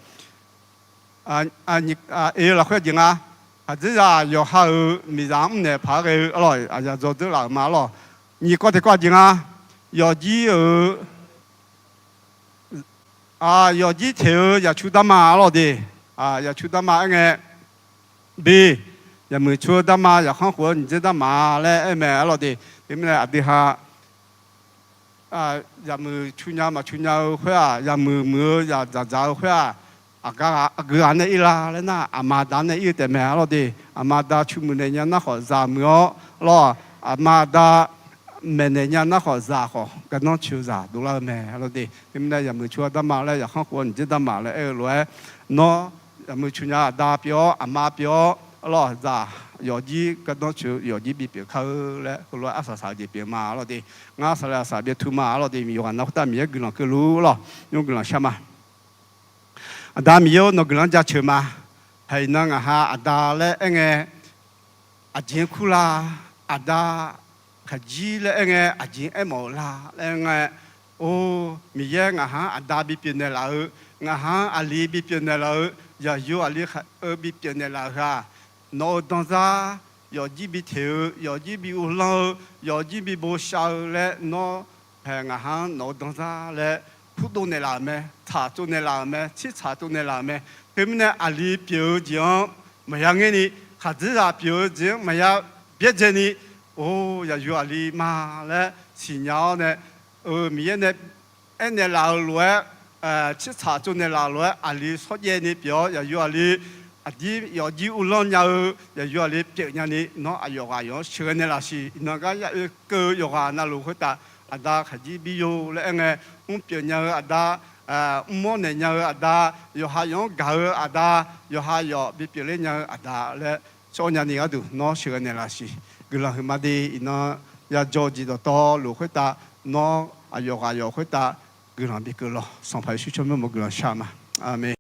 你啦快点啊！这呀要好米让呢爬个咯，呀做得了嘛咯？你过得快点啊！要几要几条要出得嘛咯的要出得嘛个 B 要没出得嘛要看活你知道嘛嘞哎咩咯的，点咧阿啲下要没出鸟嘛出鸟会要没要找会agak ane ila lena amada ne ite me alo de amada chumune nya na kho za myo lo amada menenya na kho za kho ka no chu za du la me alo de timna ya mu chu da ma le ya kho ko ni da ma le e lo no ya mu chu nya da pyo ama pyo lo za yo ji ka no chu yo ji bi pyo kha le ko lo asa sa ji pyo ma alo de nga sa la sa bi tu ma alo de mi yo na ta mi gu no ke lu lo yo gu no sha ma Ada mio no gelang jatuh mah, hai nang aha ada le enge ajin kula ada kaji le enge ajin emola le enge oh mie ngaha ada bipin ne lau ngaha ali bipin ne lau ya yu ali bipin ne lau ha no donza yo ji bi theo yo ji bi ulau yo ji bi bo shao le no hai ngaha no donza le普通的拉咩，茶中的拉咩，吃茶中的拉咩，对面的阿里表讲，没样个呢，哈子啊表讲没样别的呢，哦，要有阿里嘛嘞，新娘呢，面呢，俺的老罗，吃茶中的老罗，阿里说嘢呢表，要有阿里。阿啲有啲乌龙有，要有阿里表人呢，喏阿有啊有，学呢老师，那个有个有啊那路回答。ada kaji biyo le enge umpio nya ada umone nya ada yo hayo ga ada yo hayo bipio le nya ada le so nya ni adu no shige ne la shi gula hmadi ina ya joji do to lu khita no ayo ga yo khita gula bi gula son pa shi chomo mo gula shama amen